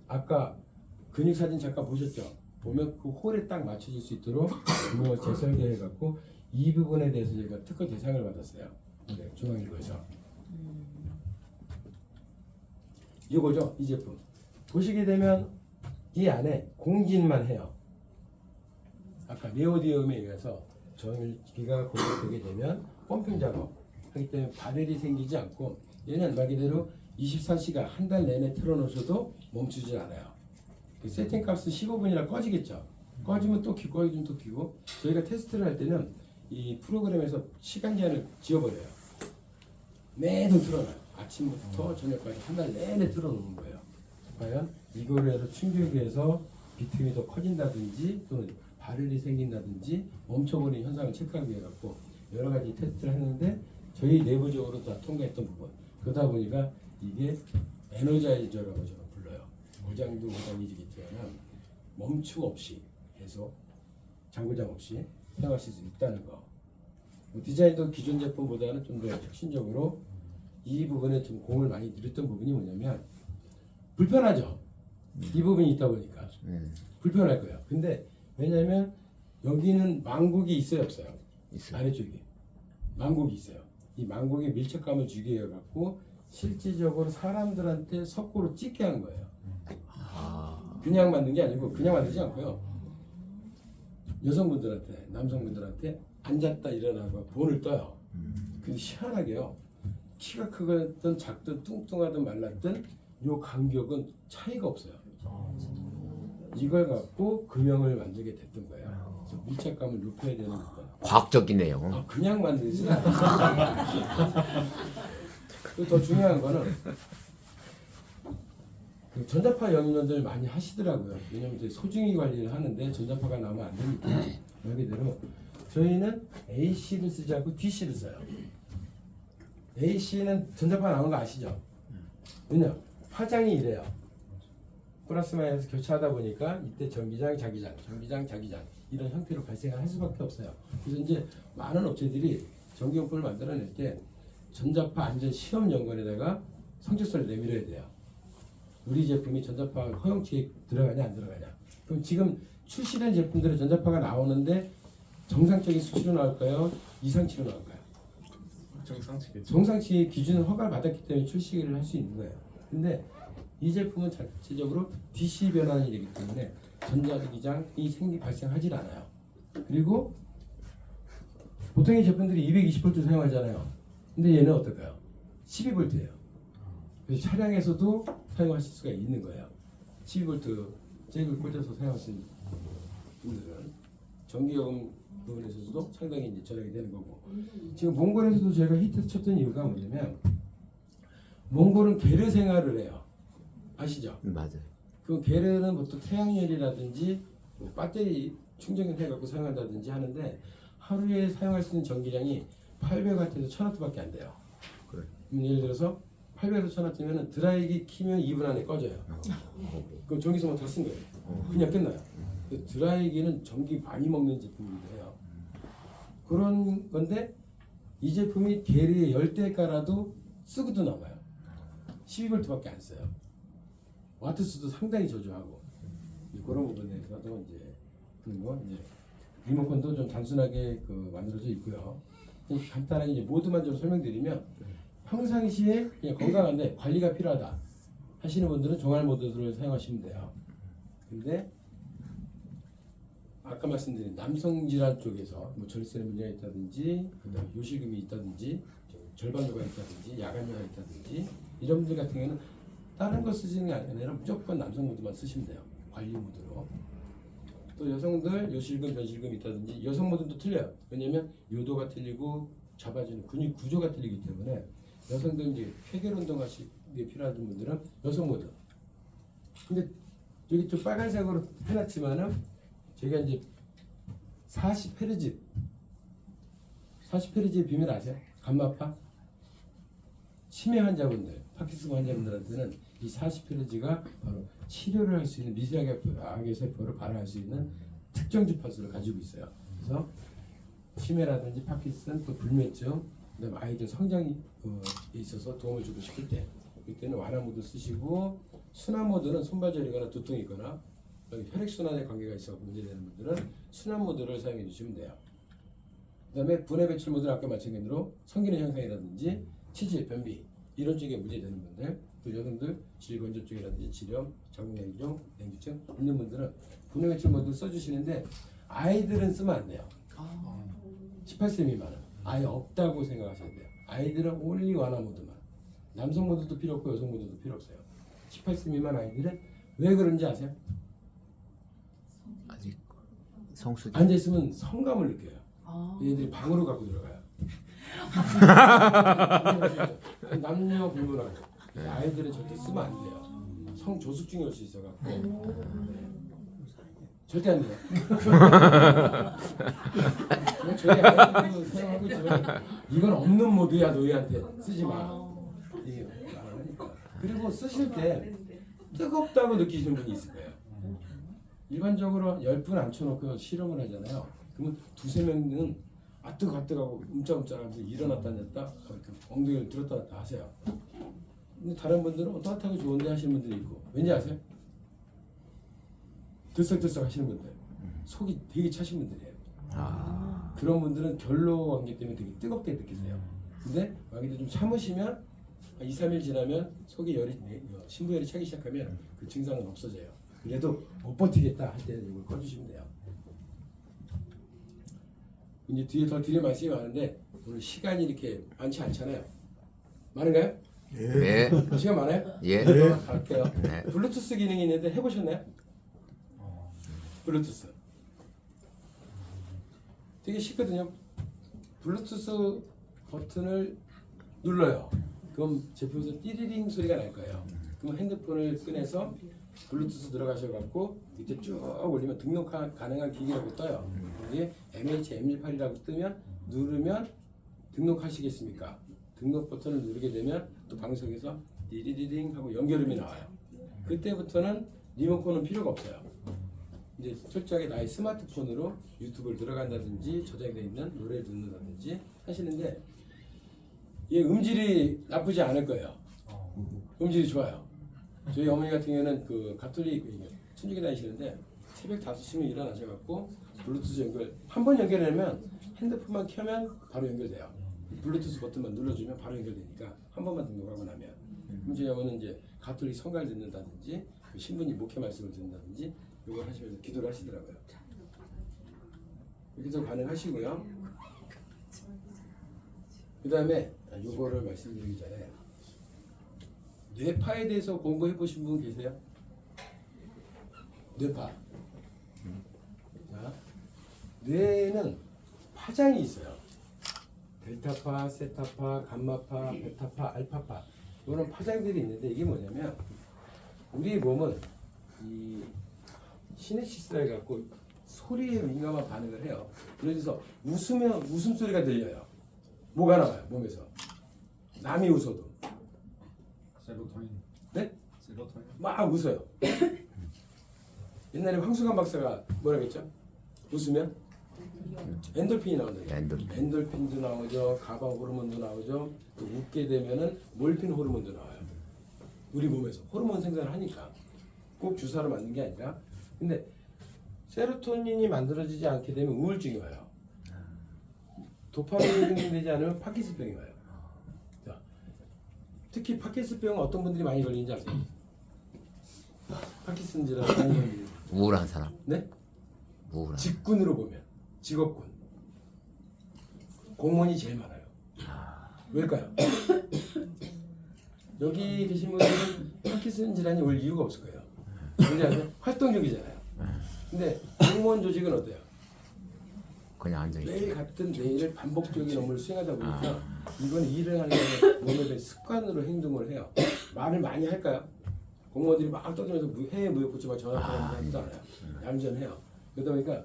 아까 근육 사진 잠깐 보셨죠? 보면 그 홀에 딱 맞춰질 수 있도록 금형을 재설계해갖고 이 부분에 대해서 저희가 특허 대상을 받았어요. 네, 중앙일보에서. 이거죠, 이 제품. 보시게 되면 이 안에 공진만 해요. 아까 네오디움에 의해서 전기가 공급되게 되면 펌핑 작업 하기 때문에 발열이 생기지 않고 얘는 말 그대로 24시간 한 달 내내 틀어놓으셔도 멈추지 않아요. 그 세팅 값은 15분이라 꺼지겠죠. 꺼지면 또 켜고 꺼지면 또 켜고 저희가 테스트를 할 때는 이 프로그램에서 시간 제한을 지워버려요. 매일 틀어놔요. 아침부터 저녁까지 한 달 내내 틀어놓는 거예요. 과연 이거로 해서 충격이 해서 비틈이 더 커진다든지 또는 발열이 생긴다든지 멈춰버리는 현상을 체크하기 위해 갖고 여러 가지 테스트를 했는데 저희 내부적으로 다 통과했던 부분. 그러다 보니까 이게 에너자이저라고 저는 불러요. 고장도 고장이지겠지만 멈춤 없이 계속 장고장 없이 사용하실 수 있다는 거. 뭐 디자인도 기존 제품보다는 좀 더 혁신적으로 이 부분에 좀 공을 많이 들였던 부분이 뭐냐면 불편하죠. 이 부분이 있다 보니까 불편할 거예요. 근데 왜냐하면 여기는 망국이 있어요, 없어요? 있어요. 아래쪽에 망국이 있어요. 이 망국에 밀착감을 주게 해갖고 실질적으로 사람들한테 석고로 찍게 하는 거예요. 그냥 만든 게 아니고 그냥 만들지 않고요. 여성분들한테, 남성분들한테 앉았다 일어나고 본을 떠요. 근데 희한하게요. 키가 크든 작든 뚱뚱하든 말랐든 요 간격은 차이가 없어요. 이걸 갖고 금형을 만들게 됐던 거예요. 그래서 밀착감을 높여야 되는 부분. 과학적이네요. 그냥 만들지 않아요. 그리고 더 중요한 거는 그 전자파 연료들 많이 하시더라고요. 왜냐면 이제 소중히 관리를 하는데 전자파가 나오면 안 되니까. 말 그대로 저희는 AC를 쓰지 않고 DC를 써요. AC는 전자파 나오는 거 아시죠? 왜냐? 화장이 이래요. 플러스 마이너스 교차하다 보니까 이때 전기장, 자기장, 전기장, 자기장 이런 형태로 발생을 할 수밖에 없어요. 그래서 이제 많은 업체들이 전기용품을 만들어낼 때 전자파 안전 시험 연관에다가 성적서를 내밀어야 돼요. 우리 제품이 전자파 허용치에 들어가냐 안 들어가냐. 그럼 지금 출시된 제품들의 전자파가 나오는데 정상적인 수치로 나올까요? 이상치로 나올까요? 정상치겠죠. 정상치 기준을 허가를 받았기 때문에 출시를 할 수 있는 거예요. 근데 이 제품은 자체적으로 DC 변환이 되기 때문에 전자기장이 발생하지 않아요. 그리고 보통의 제품들이 220V 사용하잖아요. 근데 얘는 어떨까요? 12V예요. 그래서 차량에서도 사용하실 수가 있는 거예요. 12V 잭을 꽂아서 사용하시는 분들은 전기요금 부분에서도 상당히 이제 절약이 되는 거고. 지금 몽골에서도 저희가 히트 쳤던 이유가 뭐냐면 몽골은 게르 생활을 해요. 아시죠? 맞아요. 그 게르는 보통 태양열이라든지 뭐 배터리 충전을 해갖고 사용한다든지 하는데 하루에 사용할 수 있는 전기량이 800W에서 1000W밖에 안 돼요. 그래. 예를 들어서 800에서 1000W면 드라이기 키면 2분 안에 꺼져요. 그럼 전기소모 다 쓴 거예요. 그냥 끝나요. 그 드라이기는 전기 많이 먹는 제품이기도 해요. 그런 건데 이 제품이 계리에 열대 깔아도 쓰고도 남아요. 12V밖에 안 써요. 와트 수도 상당히 저조하고 그런 부분에서도 이제 그리고 이제 리모컨도 좀 단순하게 그 만들어져 있고요. 간단하게 이제 모드만 좀 설명드리면 평상시에 그냥 건강한데 관리가 필요하다 하시는 분들은 종알 모드를 사용하시면 돼요. 근데 아까 말씀드린 남성 질환 쪽에서 뭐 절세 문제가 있다든지 그다음에 요실금이 있다든지 절반뇨가 있다든지 야간뇨가 있다든지 이런 분들 같은 경우는 다른 거 쓰시는 게 아니라 무조건 남성 모드만 쓰시면 돼요. 관리 모드로. 또 여성들 요실금 변실금 있다든지 여성 모드도 틀려요. 왜냐면 요도가 틀리고 잡아주는 근육 구조가 틀리기 때문에 여성들 이제 쾌결 운동하시기 필요한 분들은 여성 모드. 근데 여기 좀 빨간색으로 해놨지만은 제가 이제 40Hz 비밀 아세요? 감마파 치매 환자분들, 파킨슨 환자분들한테는 이 40Hz가 바로 치료를 할 수 있는 미세하게 세포를 발화할 수 있는 특정 주파수를 가지고 있어요. 그래서 치매라든지 파킨슨 또 불면증, 그다음에 아이들 성장에 있어서 도움을 주고 싶을 때 그때는 완화 모드 쓰시고 순환 모드는 손발 저리거나 두통이 있거나 혈액 순환에 관계가 있어 문제되는 분들은 순환 모드를 사용해 주시면 돼요. 그다음에 분해 배출 모드는 아까 마찬가지로 성기능 향상이라든지 치질, 변비 이런 쪽에 문제되는 분들, 또 여성들 질건조 쪽이라든지 지렴, 자궁냉증, 냉주증 있는 분들은 분해 배출 모드 써주시는데 아이들은 쓰면 안 돼요. 18세 미만은 아예 없다고 생각하셔야 돼요. 아이들은 only 완화 모드만. 남성 모드도 필요 없고 여성 모드도 필요 없어요. 18세 미만 아이들은 왜 그런지 아세요? 아직 성수기. 앉아 있으면 성감을 느껴요. 얘들이 방으로 갖고 들어가요. 남녀 불문하고 아이들은 절대 쓰면 안 돼요. 성 조숙증이 올 수 있어갖고 절대 안 돼요. 저희 아이들도 사용하고 있지만 이건 없는 모드야 너희한테 쓰지 마. 이게 말을 하니까. 그리고 쓰실 때 뜨겁다고 느끼시는 분이 있을 거예요. 일반적으로 10분 앉혀놓고 실험을 하잖아요. 그러면 두세 명은 뜨거워 움찔움찔하면서 일어났다 앉았다 엉덩이를 들었다 놨다 하세요. 근데 다른 분들은 따뜻하고 좋은데 하시는 분들이 있고 왠지 아세요? 들썩들썩 하시는 분들 속이 되게 차신 분들이에요. 그런 분들은 결로 관계 때문에 되게 뜨겁게 느끼세요. 근데 만약에 좀 참으시면 2, 3일 지나면 속에 열이 신부열이 차기 시작하면 그 증상은 없어져요. 그래도 못 버티겠다 할 때는 이걸 꺼주시면 돼요. 이제 뒤에 더 드릴 말씀이 많은데 오늘 시간이 이렇게 많지 않잖아요. 많은가요? 네. 시간 많아요? 예. 갈게요. 네. 블루투스 기능이 있는데 해보셨나요? 블루투스 되게 쉽거든요. 블루투스 버튼을 눌러요. 그럼 제품에서 띠리링 소리가 날 거예요. 그럼 핸드폰을 꺼내서 블루투스 들어가셔갖고 밑에 쭉 올리면 등록 가능한 기기라고 떠요. 여기에 MH-M18이라고 뜨면 누르면 등록하시겠습니까? 등록 버튼을 누르게 되면 또 방송에서 띠리리링 하고 연결음이 나와요. 그때부터는 리모컨은 필요가 없어요. 이제 철저하게 나의 스마트폰으로 유튜브를 들어간다든지 저장되어 있는 노래를 듣는다든지 하시는데 이 음질이 나쁘지 않을 거예요. 음질이 좋아요. 저희 어머니 같은 경우는 그 가톨릭 천주교 다니시는데 새벽 5시면 일어나셔갖고 블루투스 연결 한 번 연결하면 핸드폰만 켜면 바로 연결돼요. 블루투스 버튼만 눌러주면 바로 연결되니까 한 번만 등록하고 나면 그럼 저희 어머니는 이제 가톨릭 성가를 듣는다든지 그 신부님 목회 말씀을 듣는다든지 이걸 하시면서 기도를 하시더라고요. 이렇게 좀 가능하시고요. 그 다음에 요거를 말씀드리기 전에 뇌파에 대해서 공부해 보신 분 계세요? 뇌파. 자, 뇌에는 파장이 있어요. 델타파, 세타파, 감마파, 베타파, 알파파 이런 파장들이 있는데 이게 뭐냐면 우리 몸은 이 시네시스라 해갖고 소리에 민감한 반응을 해요. 예를 들어서 웃으면 웃음소리가 들려요. 뭐가 나와요 몸에서. 남이 웃어도 세로토닌. 네? 세로토닌. 막 웃어요. 옛날에 황수관 박사가 뭐라 그랬죠? 웃으면 엔돌핀이 나온다. 엔돌핀. 엔돌핀도 나오죠. 가바 호르몬도 나오죠. 또 웃게 되면은 몰핀 호르몬도 나와요. 우리 몸에서 호르몬 생산을 하니까 꼭 주사로 맞는 게 아니라. 근데 세로토닌이 만들어지지 않게 되면 우울증이 와요. 도파민이 생성되지 않으면 파킨슨병이 와요. 자, 특히 파킨슨병은 어떤 분들이 많이 걸리는지 아세요? 파킨슨 질환 많이 걸리는. 우울한 사람. 네? 우울한. 직군으로 보면 직업군 공무원이 제일 많아요. 왜일까요? 여기 계신 분들은 파킨슨 질환이 올 이유가 없을 거예요. 왜냐하면 활동적이잖아요. 근데 공무원 조직은 어때요? 그냥 앉아 있어. 매일 같은 매일 반복적인 업무를 수행하다 보니까 이건 일을 하려면 몸에 대한 습관으로 행동을 해요. 말을 많이 할까요? 공무원들이 막 떠들면서 해외 무역부처 막 전화하고 하지도 않아요. 얌전해요. 그러다 보니까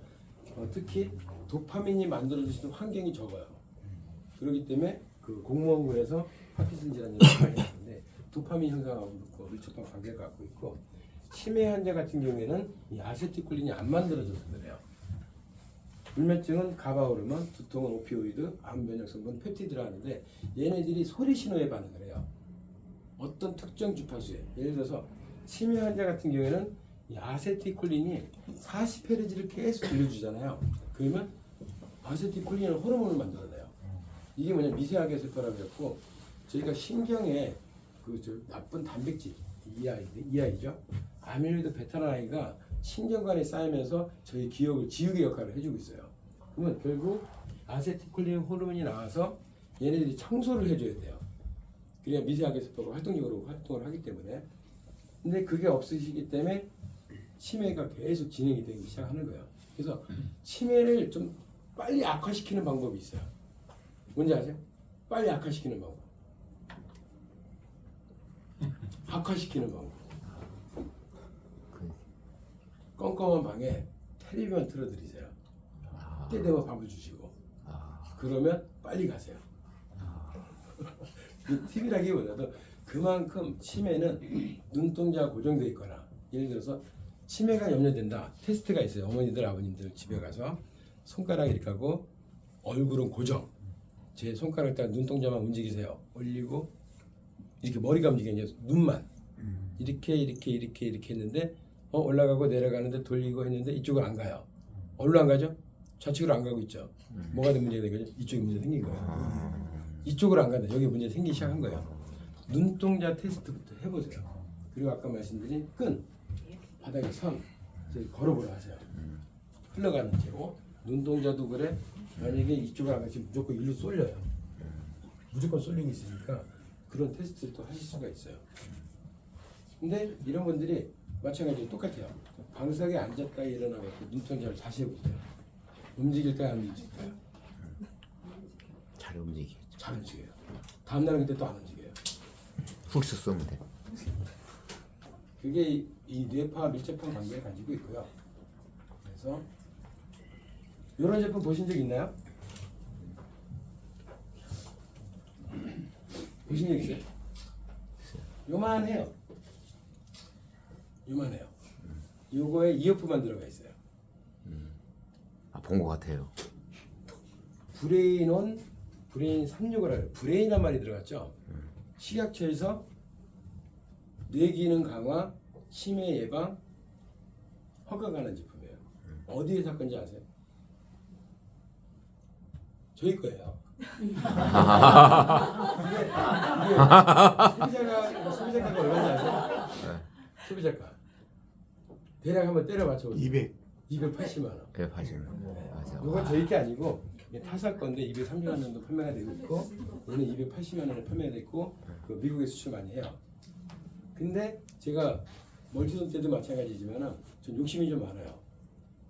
특히 도파민이 만들어지는 환경이 적어요. 그렇기 때문에 그 공무원군에서 파킨슨 질환이 많이 나는데 도파민 형성하고 밀접한 관계를 갖고 있고, 치매 환자 같은 경우에는 이 아세틸콜린이 안 만들어져서 그래요. 불면증은 가바 호르몬, 두통은 오피오이드, 암 면역 성분 펩티드라 하는데 얘네들이 소리 신호에 반응을 해요. 어떤 특정 주파수에. 예를 들어서 치매 환자 같은 경우에는 이 아세틸콜린이 40Hz를 계속 들려주잖아요. 그러면 아세틸콜린은 호르몬을 만들어내요. 이게 뭐냐, 미세하게 세포라고 했고, 저희가 신경에 그 나쁜 단백질 EI죠. 아밀로이드 베타라인가 신경관에 쌓이면서 저희 기억을 지우개 역할을 해주고 있어요. 그러면 결국 아세틸콜린 호르몬이 나와서 얘네들이 청소를 해줘야 돼요. 그래야 미세하게 세포가 활동적으로 활동을 하기 때문에. 근데 그게 없으시기 때문에 치매가 계속 진행이 되기 시작하는 거예요. 그래서 치매를 좀 빨리 악화시키는 방법이 있어요. 뭔지 아세요? 빨리 악화시키는 방법. 악화시키는 방법. 껌껌한 방에 텔레비전 틀어드리세요. 때 되면 밥을 주시고. 그러면 빨리 가세요. TV라기보다도 그만큼 치매는 눈동자가 고정되어 있거나, 예를 들어서 치매가 염려된다. 테스트가 있어요. 어머니들 아버님들 집에 가서 손가락 이렇게 하고 얼굴은 고정. 제 손가락 딱 눈동자만 움직이세요. 올리고 이렇게 머리가 움직이냐, 눈만 이렇게 했는데 올라가고 내려가는데 돌리고 했는데 이쪽은 안 가요. 어디로 안 가죠? 좌측으로 안 가고 있죠. 뭐가 문제가 된 거죠? 이쪽에 문제 생긴 거예요. 이쪽으로 안 간다. 여기 문제 생기기 시작한 거예요. 눈동자 테스트부터 해보세요. 그리고 아까 말씀드린 끈, 바닥에 선 이제 걸어보라 하세요. 흘러가는 채로. 눈동자도 그래. 만약에 이쪽을 안 가시면 무조건 일로 쏠려요. 무조건 쏠리고 있으니까 그런 테스트를 또 하실 수가 있어요. 근데 이런 분들이 마찬가지로 똑같아요. 방석에 앉았다 일어나고 눈동자를 다시 해보세요. 움직일까요, 안 움직일까요? 잘 움직이죠. 잘 움직여요. 다음날은 그때 또 안 움직여요. 훅스 쏘면 돼. 그게 이 뇌파와 밀접한 관계를 가지고 있고요. 그래서 이런 제품 보신 적 있나요? 보신 적 있어요? 요만해요. 요만해요. 요거에 이어폰만 들어가 있어요. 본 것 같아요. 브레인 36을 알아요. 브레인이란 말이 들어갔죠. 식약처에서 뇌기능 강화, 치매 예방 허가가 난 제품이에요. 어디에 살 건지 아세요? 저희 거예요. 이게 소비자가가 얼마인지 아세요? 소비자가 대략 한번 때려 맞춰보세요. 280만 원. 네, 맞아요. 이건 저희 게 아니고 타사 건데 230만 원도 판매가 되고 있고, 얘는 280만 원에 판매가 됐고, 그 미국에 수출 많이 해요. 근데 제가 멀티돈 때도 마찬가지지만 전 욕심이 좀 많아요.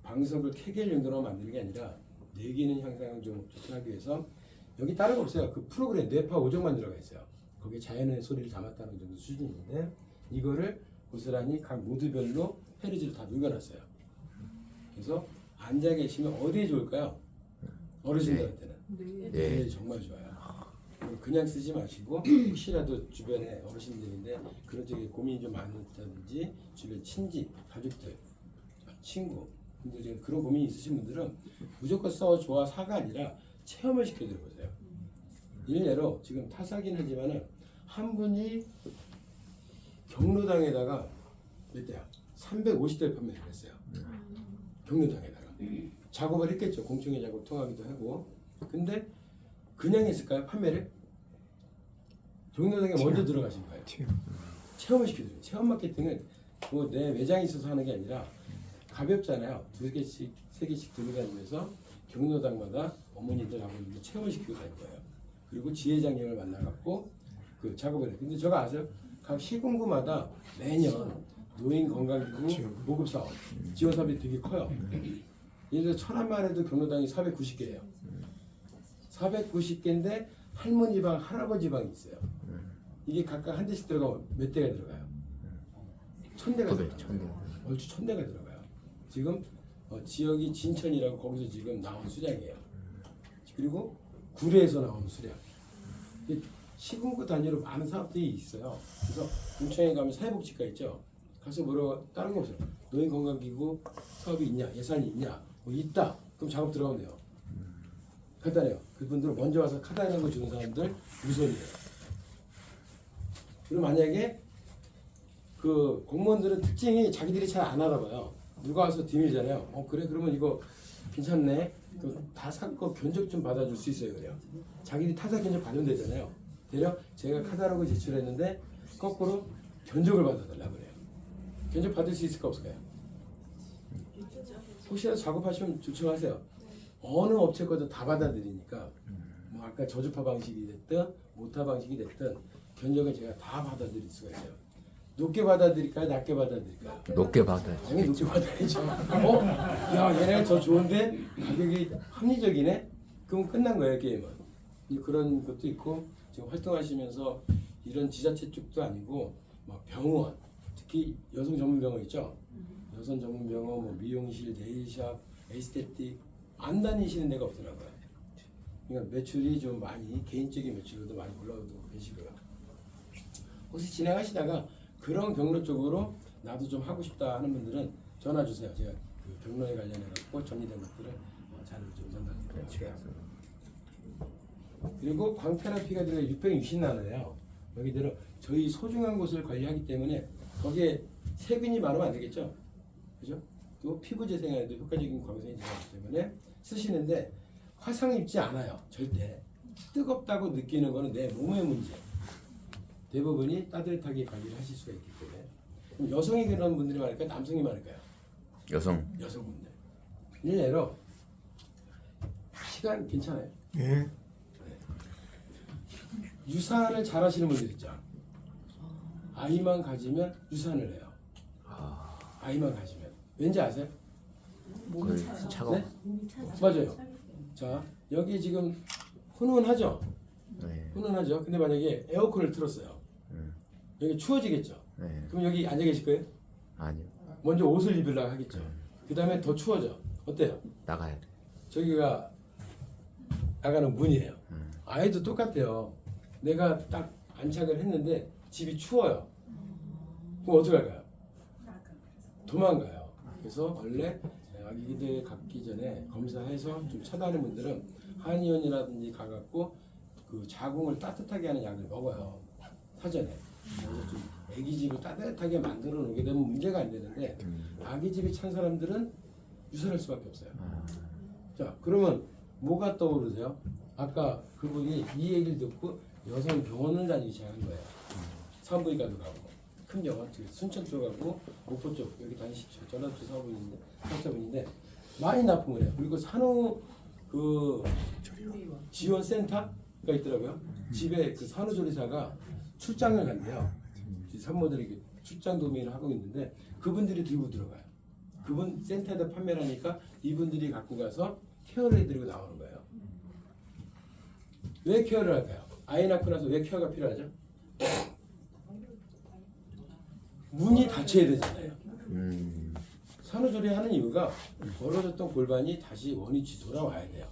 방석을 케겔 용도로 만드는 게 아니라 뇌기능 향상을 좀 하기 위해서 여기 다른 거 없어요. 그 프로그램 뇌파 5정만 들어가 있어요. 거기에 자연의 소리를 담았다는 정도 수준인데 이거를 고스란히 각 모드별로 헤르즈를 다 녹여놨어요. 그래서 앉아 계시면 어디에 좋을까요? 어르신들한테는 네, 정말 좋아요. 그냥 쓰지 마시고 혹시라도 주변에 어르신들인데 그런 쪽에 고민이 좀 많다든지 주변 친지, 가족들 친구, 근데 지금 그런 고민이 있으신 분들은 무조건 써 좋아 사가 아니라 체험을 시켜드려보세요. 일례로 지금 타사긴 하지만은 한 분이 경로당에다가 몇 대야? 350대 판매를 했어요. 경로당에다가 작업을 했겠죠. 공청회 작업 통하기도 하고. 근데 그냥 했을까요? 판매를? 경로당에 먼저 들어가신 거예요. 체험을 시켜드려요. 체험 마케팅은 뭐 내 매장에 있어서 하는 게 아니라 가볍잖아요. 2개씩, 3개씩 들고 다니면서 경로당마다 어머니들하고 이렇게 체험을 시키고 다닐 거예요. 그리고 지회장님을 만나갖고 그 작업을 해요. 근데 저거 아세요? 각 시군구마다 매년 노인 건강기구 보급 사업, 지원 사업이 되게 커요. 예를 들어 천안만 해도 경로당이 490개예요. 490개인데 할머니 방, 할아버지 방이 있어요. 이게 각각 한 대씩 들어가면 몇 대가 들어가요? 1000대가 들어가요. 얼추 1000대가 들어가요. 지금 지역이 진천이라고 거기서 지금 나온 수량이에요. 그리고 구례에서 나온 수량. 시군구 단위로 많은 사업들이 있어요. 그래서 공청회 가면 사회복지과 있죠. 가서 뭐라고 다른 거 없어요. 노인 건강기구 사업이 있냐, 예산이 있냐, 뭐 있다. 그럼 작업 들어가면 돼요. 간단해요. 그분들은 먼저 와서 카드 거 주는 사람들 우선이에요. 그리고 만약에 그 공무원들은 특징이 자기들이 잘 안 알아봐요. 누가 와서 디밀잖아요. 그래 그러면 이거 괜찮네. 그럼 다 사고 견적 좀 받아줄 수 있어요. 그래요. 자기들이 타사 견적 받으면 되잖아요. 대략 제가 카달로그 제출했는데 거꾸로 견적을 받아달라 그래요. 견적 받을 수 있을까 없을까요? 혹시라도 작업하시면 요청하세요. 어느 업체 거든 다 받아들이니까 뭐 아까 저주파 방식이 됐든 모타 방식이 됐든 견적을 제가 다 받아들일 수가 있어요. 높게 받아들일까요? 낮게 받아들일까요? 높게 받아요. 당연히 높게 받아야죠. 야 얘네가 더 좋은데 가격이 합리적이네? 그럼 끝난 거예요 게임은. 그런 것도 있고 지금 활동하시면서 이런 지자체 쪽도 아니고 막 병원, 특히 여성 전문 병원 있죠. 여성 전문 병원, 뭐 미용실, 네일샵, 에스테틱 안 다니시는 데가 없더라고요. 그러니까 매출이 좀 많이 개인적인 매출로도 많이 올라오고 계시고요. 혹시 진행하시다가 그런 경로 쪽으로 나도 좀 하고 싶다 하는 분들은 전화 주세요. 제가 그 경로에 관련해 갖고 정리된 것들을 자료를 좀 전달드릴게요. 그리고 광테라피가 들어가 660나노예요. 여기대로 저희 소중한 곳을 관리하기 때문에 거기에 세균이 많으면 안 되겠죠. 그죠? 또 피부 재생에도 효과적인 광선이 들어가기 때문에 쓰시는데 화상 입지 않아요. 절대. 뜨겁다고 느끼는 거는 내 몸의 문제. 대부분이 따뜻하게 관리를 하실 수가 있기 때문에. 그럼 여성이 그런 분들이 많을까요? 남성이 많을까요? 여성분들. 일례로 시간 괜찮아요? 네. 유산을 잘 하시는 분들 있죠. 아이만 가지면 유산을 해요. 아이만 가지면. 왠지 아세요? 그 차가워. 네? 맞아요. 자, 여기 지금 훈훈하죠? 네. 훈훈하죠? 근데 만약에 에어컨을 틀었어요. 여기 추워지겠죠? 네. 그럼 여기 앉아 계실 거예요? 아니요. 먼저 옷을 입으려고 하겠죠? 그 다음에 더 추워져. 어때요? 나가야 돼. 저기가 나가는 문이에요. 아이도 똑같아요. 내가 딱 안착을 했는데 집이 추워요. 그럼 어떻게 할까요? 도망가요. 그래서 원래 아기들 갖기 전에 검사해서 좀 차단하는 분들은 한의원이라든지 가갖고 그 자궁을 따뜻하게 하는 약을 먹어요. 사전에. 그래서 좀 아기 집을 따뜻하게 만들어 놓게 되면 문제가 안 되는데 아기 집이 찬 사람들은 유산할 수밖에 없어요. 자, 그러면 뭐가 떠오르세요? 아까 그분이 이 얘기를 듣고 여성 병원을 다니기 시작한 거예요. 산부인과도 가고 큰 병원, 순천 쪽하고 목포 쪽 여기 다니시죠. 전라도 사업자분인데 많이 납품을 해요. 그리고 산후 그 지원센터가 있더라고요. 집에 그 산후조리사가 출장을 간대요. 산모들에게 출장 도우미를 하고 있는데 그분들이 들고 들어가요. 그분 센터에다 판매를 하니까 이분들이 갖고 가서 케어를 해드리고 나오는 거예요. 왜 케어를 할까요? 아이 낳고 나서 왜 케어가 필요하죠? 문이 닫혀야 되잖아요. 산후조리 하는 이유가 벌어졌던 골반이 다시 원위치 돌아와야 돼요.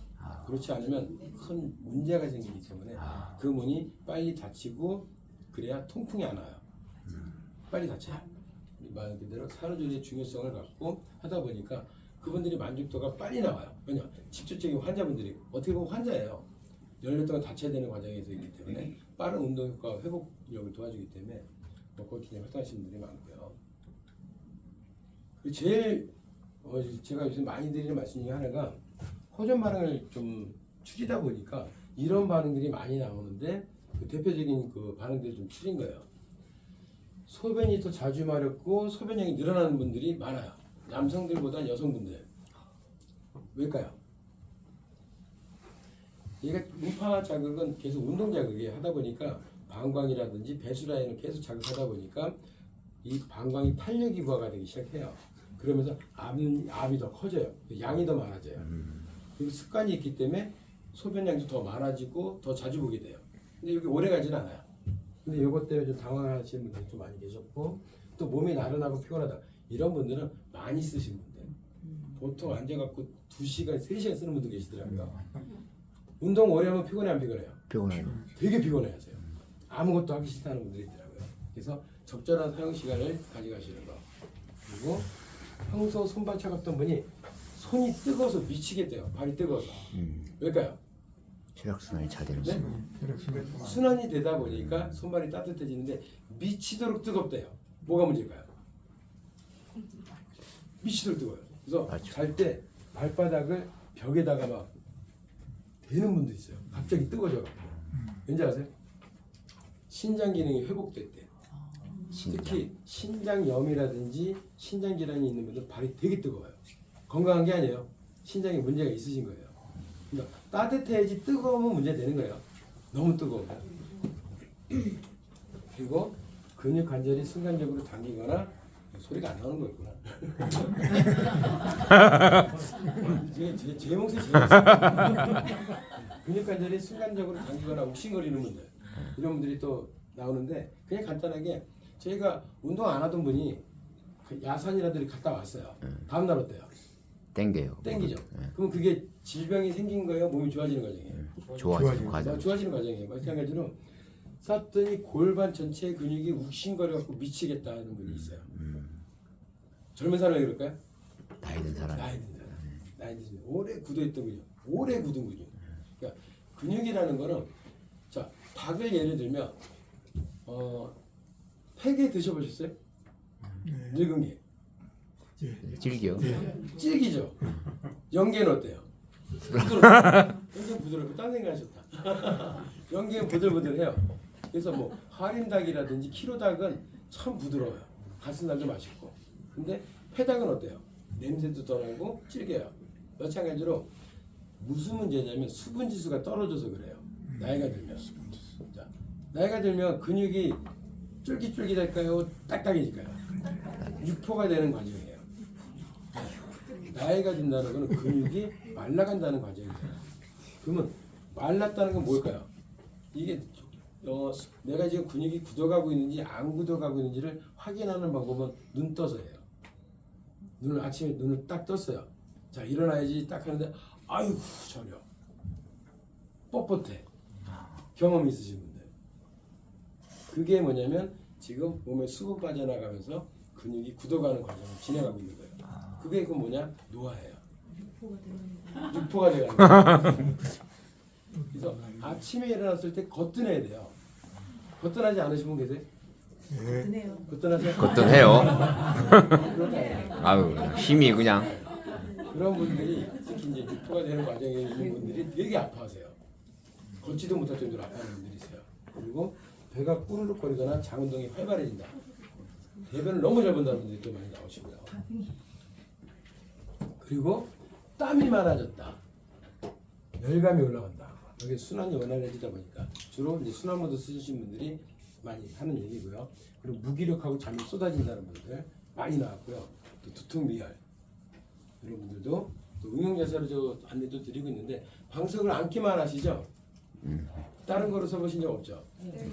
그렇지 않으면 큰 문제가 생기기 때문에 그 문이 빨리 닫히고 그래야 통풍이 안 와요. 빨리 닫혀요. 말 그대로 산후조리의 중요성을 갖고 하다 보니까 그분들이 만족도가 빨리 나와요. 왜냐? 직접적인 환자분들이 어떻게 보면 환자예요. 열흘 동안 다쳐야 되는 과정에서 있기 때문에 빠른 운동 효과 회복력을 도와주기 때문에 그렇게 활동하시는 분들이 많고요. 그리고 제일 제가 요즘 많이 드리는 말씀 중에 하나가 호전 반응을 좀 줄이다 보니까 이런 반응들이 많이 나오는데 그 대표적인 그 반응들이 좀 줄인 거예요. 소변이 더 자주 마렵고 소변량이 늘어나는 분들이 많아요. 남성들보다 여성분들. 왜일까요? 얘가 음파 자극은 계속 운동 자극이 하다 보니까 방광이라든지 배수 라인을 계속 자극하다 보니까 이 방광이 탄력이 부하가 되기 시작해요. 그러면서 압이 더 커져요. 양이 더 많아져요. 그리고 습관이 있기 때문에 소변량도 더 많아지고 더 자주 보게 돼요. 근데 여기 오래 가진 않아요. 근데 이것 때문에 좀 당황하시는 분들이 좀 많이 계셨고 또 몸이 나른하고 피곤하다 이런 분들은 많이 쓰신 분들 보통 앉아갖고 2시간, 3시간 쓰는 분도 계시더라고요. 운동 오래 하면 피곤해 안 피곤해요? 피곤해요. 되게 피곤해하세요. 아무것도 하기 싫다는 분들이 있더라고요. 그래서 적절한 사용 시간을 가져가시는 거. 그리고 평소 손발 차갑던 분이 손이 뜨거워서 미치겠대요. 발이 뜨거워서. 왜일까요? 혈액순환이 잘 되는 네? 순환이 되다 보니까 손발이 따뜻해지는데 미치도록 뜨겁대요. 뭐가 문제일까요? 미치도록 뜨거워요. 그래서 맞죠. 잘 때 발바닥을 벽에다가 막 대는 분도 있어요. 갑자기 뜨거워져. 왠지 아세요? 신장 기능이 회복됐대요. 특히 신장염이라든지 신장 질환이 있는 분들 발이 되게 뜨거워요. 건강한 게 아니에요. 신장에 문제가 있으신 거예요. 그러니까 따뜻해야지 뜨거우면 문제 되는 거예요. 너무 뜨거우면. 그리고 근육 관절이 순간적으로 당기거나 소리가 안 나오는 거였구나. 제 목소리 제일 근육 관절이 순간적으로 당기거나 욱신거리는 분들 이런 분들이 또 나오는데 그냥 간단하게 저희가 운동 안 하던 분이 야산이라든지 갔다 왔어요. 다음 날 어때요? 땡겨요. 땡기죠. 네. 그럼 그게 질병이 생긴 거예요? 몸이 좋아지는 과정이에요? 좋아지는 과정. 좋아지는 과정이에요. 마찬가지로 쌌더니 골반 전체 근육이 욱신거려갖고 미치겠다 하는 분이 있어요. 젊은 사람이 그럴까요? 나이 든 사람. 나이 든 사람. 나이 든 사람. 오래 굳어있던 근육. 오래 굳은 근육. 그러니까 근육이라는 거는 자 닭을 예를 들면 팩에 드셔보셨어요? 늙은 게. 질겨. 질기죠. 연계는 어때요? 부드럽고. 굉장히 부드럽고 딴 생각하셨다. 연계는 부들부들해요. 그래서 뭐 하림닭이라든지 키로닭은 참 부드러워요. 가슴살도 맛있고. 근데 회닭은 어때요? 냄새도 덜하고 질겨요. 마찬가지로 무슨 문제냐면 수분 지수가 떨어져서 그래요. 나이가 들면. 자, 나이가 들면 근육이 쫄깃쫄깃할까요? 딱딱해질까요? 육포가 되는 과정이에요. 나이가 든다는 것은 근육이 말라간다는 과정이에요. 그러면 말랐다는 건 뭘까요? 이게 내가 지금 근육이 굳어가고 있는지 안 굳어가고 있는지를 확인하는 방법은 눈 떠서예요. 아침에 눈을 딱 떴어요. 자 일어나야지 딱 하는데 아이고 저려 뻣뻣해. 경험 있으신 분들 그게 뭐냐면 지금 몸에 수분 빠져나가면서 근육이 굳어가는 과정을 진행하고 있는 거예요. 그게 그 뭐냐? 노화예요. 육포가 되는 거예요. 그래서 아침에 일어났을 때 거뜬해야 돼요. 거뜬하지 않으신 분 계세요? 네. 거뜬하세요? 거뜬해요. 그렇다. 아유 힘이 그냥. 그런 분들이 특히 이제 육포가 되는 과정에 있는 분들이 되게 아파하세요. 걷지도 못할 정도로 아파하는 분들이 있어요. 그리고 배가 꾸르륵거리거나 장 운동이 활발해진다. 대변을 너무 잘 본다는 분들이 또 많이 나오시고요. 그리고 땀이 많아졌다. 열감이 올라간다. 여기 순환이 원활해지다 보니까 주로 이제 순환모드 쓰시는 분들이 많이 하는 얘기고요. 그리고 무기력하고 잠이 쏟아진다는 분들 많이 나왔고요. 또 두통 미열 이런 분들도 또 응용자세로 저 안내도 드리고 있는데 방석을 앉기만 하시죠? 다른 거로 써보신 적 없죠?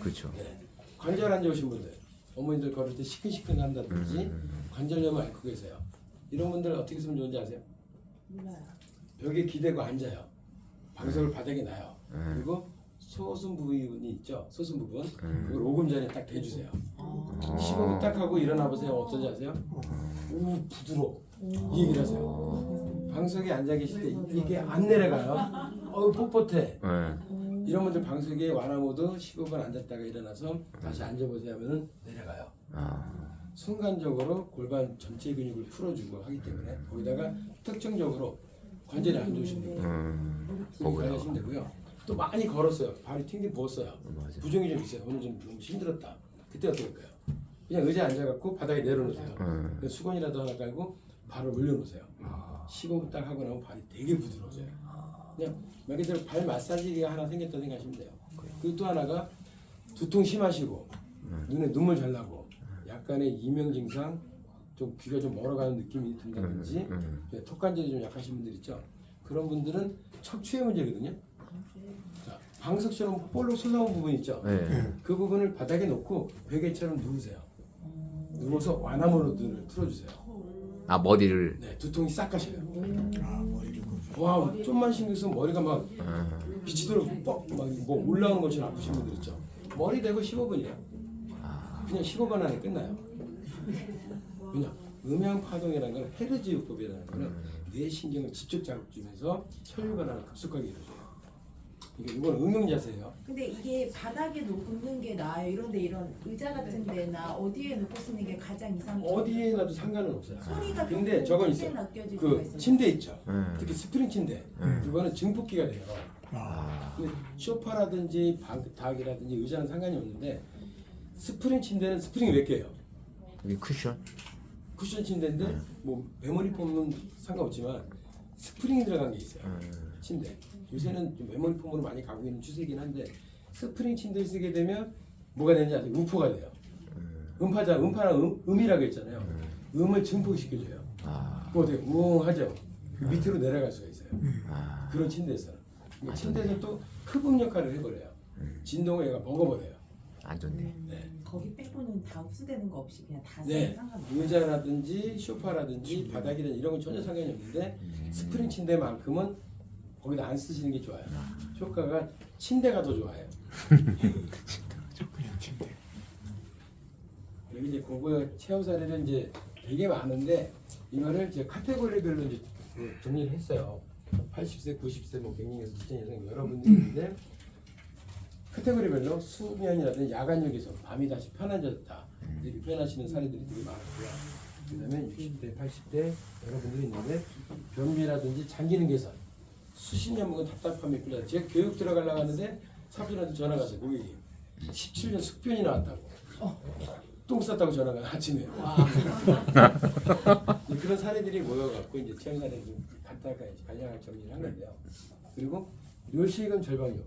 그렇죠. 네. 관절 안 좋으신 분들 어머니들 걸을 때 시큰시큰 한다든지 관절염을 앓고 계세요. 이런 분들 어떻게 쓰면 좋은지 아세요? 몰라요. 벽에 기대고 앉아요. 방석을 바닥에 놔요. 그리고 소순 부분이 있죠. 소순 부분. 그걸 5분 전에 딱 대주세요. 15분 딱 하고 일어나 보세요. 어떤지 아세요? 오 부드러워. 이 얘기를 하세요. 방석에 앉아 계실 때 이게 안 내려가요. 뻣뻣해. 네. 이런 분들 방석에 완화 모드 15분 앉았다가 일어나서 다시 앉아보세요 하면은 내려가요. 순간적으로 골반 전체 근육을 풀어주고 하기 때문에 거기다가 특정적으로 관절이 안 좋으신 분들 관리하시면 되고요. 또 많이 걸었어요. 발이 튕겨 부었어요. 맞아. 부종이 좀 있어요. 오늘 좀 너무 힘들었다. 그때 어떻게 할까요? 그냥 의자에 앉아갖고 바닥에 내려놓으세요. 수건이라도 하나 깔고 발을 올려놓으세요. 15분 딱 하고 나면 발이 되게 부드러워져요. 그냥 말 그대로 발 마사지기가 하나 생겼다 생각하시면 돼요. 그리고 또 하나가 두통 심하시고 눈에 눈물 잘 나고 약간의 이명 증상, 좀 귀가 좀 멀어가는 느낌이 든다든지 턱관절이 좀 약하신 분들 있죠. 그런 분들은 척추의 문제거든요. 자, 방석처럼 볼록 솟아온 부분 있죠. 네. 그 부분을 바닥에 놓고 베개처럼 누우세요. 누워서 완화모를 틀어주세요. 아 머리를. 네, 두통이 싹 가셔요. 머리를 와, 좀만 신경 쓰면 머리가 막 빛이 들어오고 뭐 올라오는 것처럼 아프신 분들 있죠. 머리 대고 15분이에요. 그냥 15분 안에 끝나요. 그냥 음향 파동이라는 건 헤르즈 요법이라는 거는 뇌 신경을 직접 자극주면서 혈류 변화를 급속하게 이루어져요. 이건 응용 자세예요. 근데 이게 바닥에 놓는 게 나아요. 이런데 이런 의자 같은 데나 어디에 놓고 쓰는 게 가장 이상적이에요? 어디에 놔도 상관은 없어요. 소리가 근데 저건 있어요. 느껴질 수가 그 있어요. 침대 있죠. 네. 특히 스프링 침대. 그거는 증폭기가 돼요. 근데 소파라든지 닭이라든지 의자는 상관이 없는데 스프링 침대는 스프링이 몇 개예요? 여기 쿠션. 쿠션 침대인데 뭐 메모리 폼은 상관없지만 스프링이 들어간 게 있어요. 침대. 요새는 좀 메모리 폼으로 많이 가고 있는 추세이긴 한데 스프링 침대를 쓰게 되면 뭐가 되는지 아세요? 음포가 돼요. 음파랑 음이라고 했잖아요. 음을 증폭시켜줘요. 그거 되게 우웅하죠. 밑으로 내려갈 수가 있어요. 그런 침대에서는. 그러니까 침대에서 또 흡음 역할을 해버려요. 진동을 얘가 먹어버려요. 안 좋네. 네. 거기 빼고는 다 흡수되는 거 없이 그냥 다 네, 상관없어요. 의자라든지 소파라든지 바닥이라든지 이런 건 전혀 상관이 없는데 스프링 침대만큼은 거기다 안 쓰시는 게 좋아요. 효과가 침대가 더 좋아요. 그냥 침대. 여기 이제 고거 체험 사례는 이제 되게 많은데 이거를 제가 카테고리별로 이제 정리를 했어요. 80세, 90세, 뭐 100년에서 2000년 여러분들이 있는데 카테고리별로 수면이라든지 야간역에서 밤이 다시 편안해졌다 이렇게 표현하시는 사례들이 되게 많았고요. 그다음에 60대, 80대 여러분들이 있는데 변비라든지 장기능 개선 수십 년 먹은 답답함이 풀려. 제가 교육 들어가려고 하는데 사부한테 전화가 왔어요. 고객이 17년 숙변이 나왔다고. 똥 쌌다고 전화가 아침에. 와. 그런 사례들이 모여갖고 이제 체험 사례를 좀 간략하게 정리를 한 건데요. 그리고 묘식은 절방요.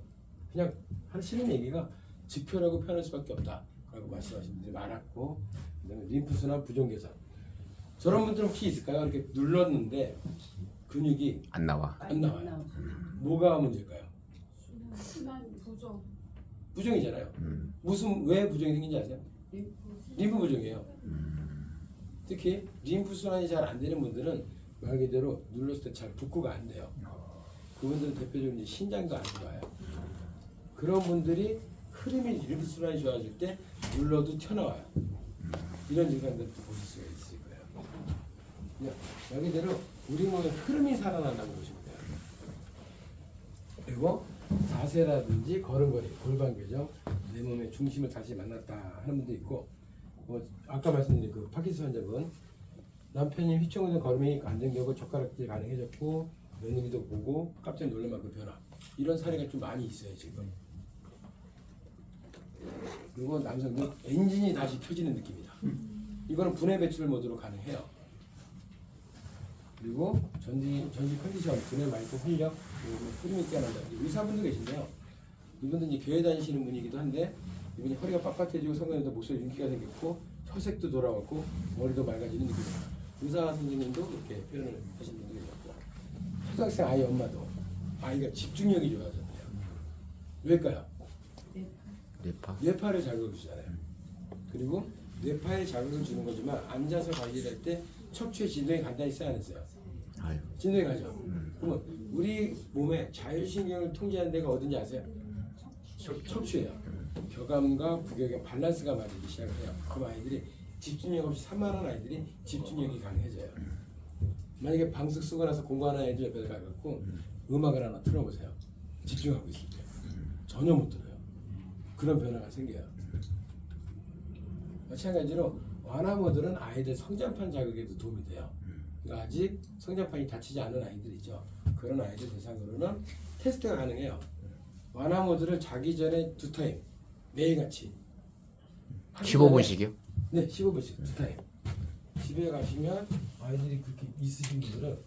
그냥 하시는 얘기가 직표라고 표현할 수밖에 없다라고 말씀하시는 분들이 많았고, 그다음에 림프순환 부종 개선. 저런 분들은 혹시 있을까요? 이렇게 눌렀는데 근육이 안 나와. 안 나와요. 뭐가 문제일까요? 순환 부족. 부종이잖아요. 왜 부종이 생긴지 아세요? 림프 부종이에요. 특히 림프 순환이 잘 안 되는 분들은 말 그대로 눌렀을 때 잘 복구가 안 돼요. 그분들은 대표적으로 이제 신장도 안 좋아요. 그런 분들이 흐름이 림프 순환이 좋아질 때 눌러도 튀어나와요. 이런 증상들도 보실 수가 있을 거예요. 그냥 말 그대로 우리 몸에 흐름이 살아난다고 보시면 돼요. 그리고 자세라든지 걸음걸이, 골반 교정, 내 몸의 중심을 다시 만났다 하는 분도 있고, 뭐 아까 말씀드린 그 파킨슨 환자분 남편이 휘청거리는 걸음이 안정되고 젓가락질 가능해졌고 며느리도 보고 깜짝 놀랄 만큼 변화, 이런 사례가 좀 많이 있어요 지금. 그리고 남성도 엔진이 다시 켜지는 느낌이다. 이거는 분해 배출 모드로 가능해요. 그리고 전지 컨디션, 분해 마이크 활력, 흐름이 깨어난다. 의사분도 계신데요. 이분은 이제 교회 다니시는 분이기도 한데 이분이 허리가 빳빳해지고 성관에도 목소리 윤기가 생겼고 혈색도 돌아왔고 머리도 맑아지는 느낌이다. 의사 선생님도 그렇게 표현을 하시는 분들이 있고, 초등학생 아이 엄마도 아이가 집중력이 좋아졌대요. 왜일까요? 뇌파를 자극을 주잖아요. 그리고 뇌파에 자극을 주는 거지만 앉아서 관리를 할 때 척추의 진동이 간단히 있어야 안 했어요. 진동이 가죠. 그러면 우리 몸의 자율신경을 통제하는 데가 어딘지 아세요? 척추예요. 교감과 부교감 밸런스가 맞기 시작을 해요. 그럼 아이들이 집중력 없이 산만한 아이들이 집중력이 강해져요. 만약에 방석 쓰고 나서 공부하는 애들 옆에 가갖고 음악을 하나 틀어보세요. 집중하고 있을 때 전혀 못 들어요. 그런 변화가 생겨요. 마찬가지로 완화 모델은 아이들 성장판 자극에도 도움이 돼요. 그러니까 아직 성장판이 닫히지 않은 아이들이죠. 그런 아이들 대상으로는 테스트가 가능해요. 완화 모드를 자기 전에 2타임 매일같이 15분씩이요? 네, 15분씩 2타임. 집에 가시면 아이들이 그렇게 있으신 분들은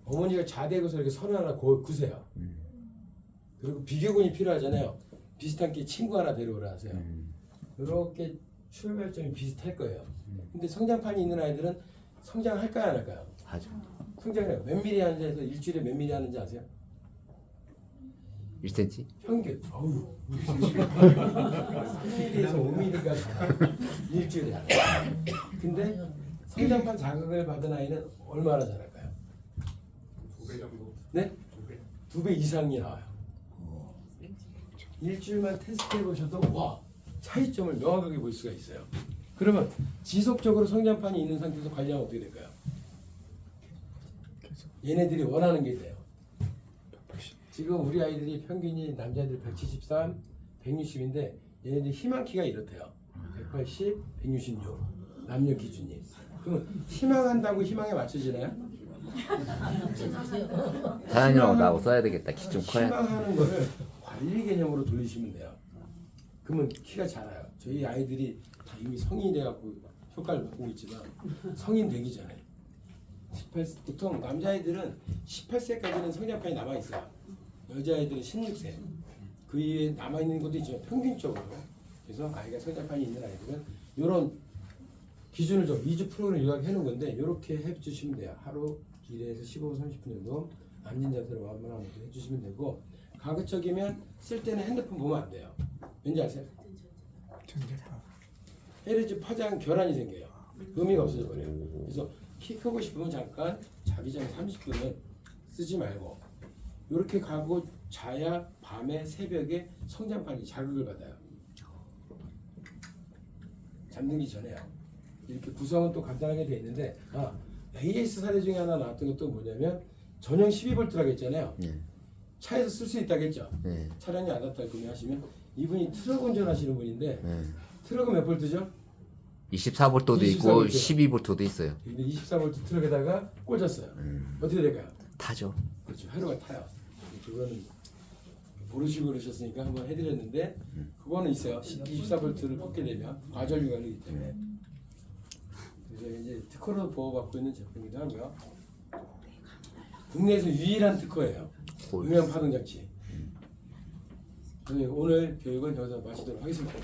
어머니가 자대고서 이렇게 선 하나 구세요. 그리고 비교군이 필요하잖아요. 비슷한 게 친구 하나 데려오라 하세요. 이렇게 출발점이 비슷할 거예요. 근데 성장판이 있는 아이들은 성장할까요, 안 할까요? 하죠. 성장해요. 몇 미리 하는지 해서 일주일에 몇 미리 하는지 아세요? 1cm? 평균. 어우. 3mm에서 5mm까지 일주일에 하는. 근데 성장판 자극을 받은 아이는 얼마나 자랄까요? 2배 정도. 네? 2배 이상이 나와요. 일주일만 테스트해 보셔도 와 차이점을 명확하게 볼 수가 있어요. 그러면 지속적으로 성장판이 있는 상태에서 관리하면 어떻게 될까요? 얘네들이 원하는 게 돼요. 지금 우리 아이들이 평균이 남자애들 173, 160인데 얘네들 희망 키가 이렇대요. 180, 166 남녀 기준이. 그러면 희망한다고 희망에 맞춰지나요? 사장님하고 나하고 써야 되겠다. 키 좀 커야. 희망하는 거를 관리 개념으로 돌리시면 돼요. 그러면 키가 자라요. 저희 아이들이 다 이미 성인이 돼갖고 효과를 보고 있지만 성인 되기 전에 18, 보통 남자아이들은 18세까지는 성장판이 남아있어요. 여자아이들은 16세. 그 이후에 남아있는 것도 있지만 평균적으로. 그래서 아이가 성장판이 있는 아이들은 이런 기준을 좀 2주 프로그램 요약해 놓은 건데 이렇게 해주시면 돼요. 하루 길에서 15분 30분 정도 앉은 자세로 완만하게 해주시면 되고 가급적이면 쓸 때는 핸드폰 보면 안 돼요. 왠지 아세요? 전자파. 헤르즈 파장 결함이 생겨요. 의미가 없어져 버려요. 그래서 키 크고 싶으면 잠깐 자기 전에 30분은 쓰지 말고 이렇게 가고 자야 밤에 새벽에 성장판이 자극을 받아요. 잠들기 전에요. 이렇게 구성은 또 간단하게 돼 있는데 AS 사례 중에 하나 나왔던 것도 뭐냐면 전용 12V라고 했잖아요. 네. 차에서 쓸 수 있다겠죠. 네. 차량이 아답터를 구매하시면 이분이 트럭 운전하시는 분인데 네. 트럭은 몇 볼트죠? 24V도 있고 24V. 12V도 있어요. 근데 24V 트럭에다가 꽂았어요. 어떻게 될까요? 타죠. 그렇죠. 회로가 타요. 그거는 모르시고 그러셨으니까 한번 해드렸는데 그거는 있어요. 24V를 꽂게 되면 과전류가 흐르기 때문에 그래서 이제 특허로 보호받고 있는 제품이기도 하고요. 국내에서 유일한 특허예요. 음향 파동 장치. 오늘 교육은 여기서 마치도록 하겠습니다.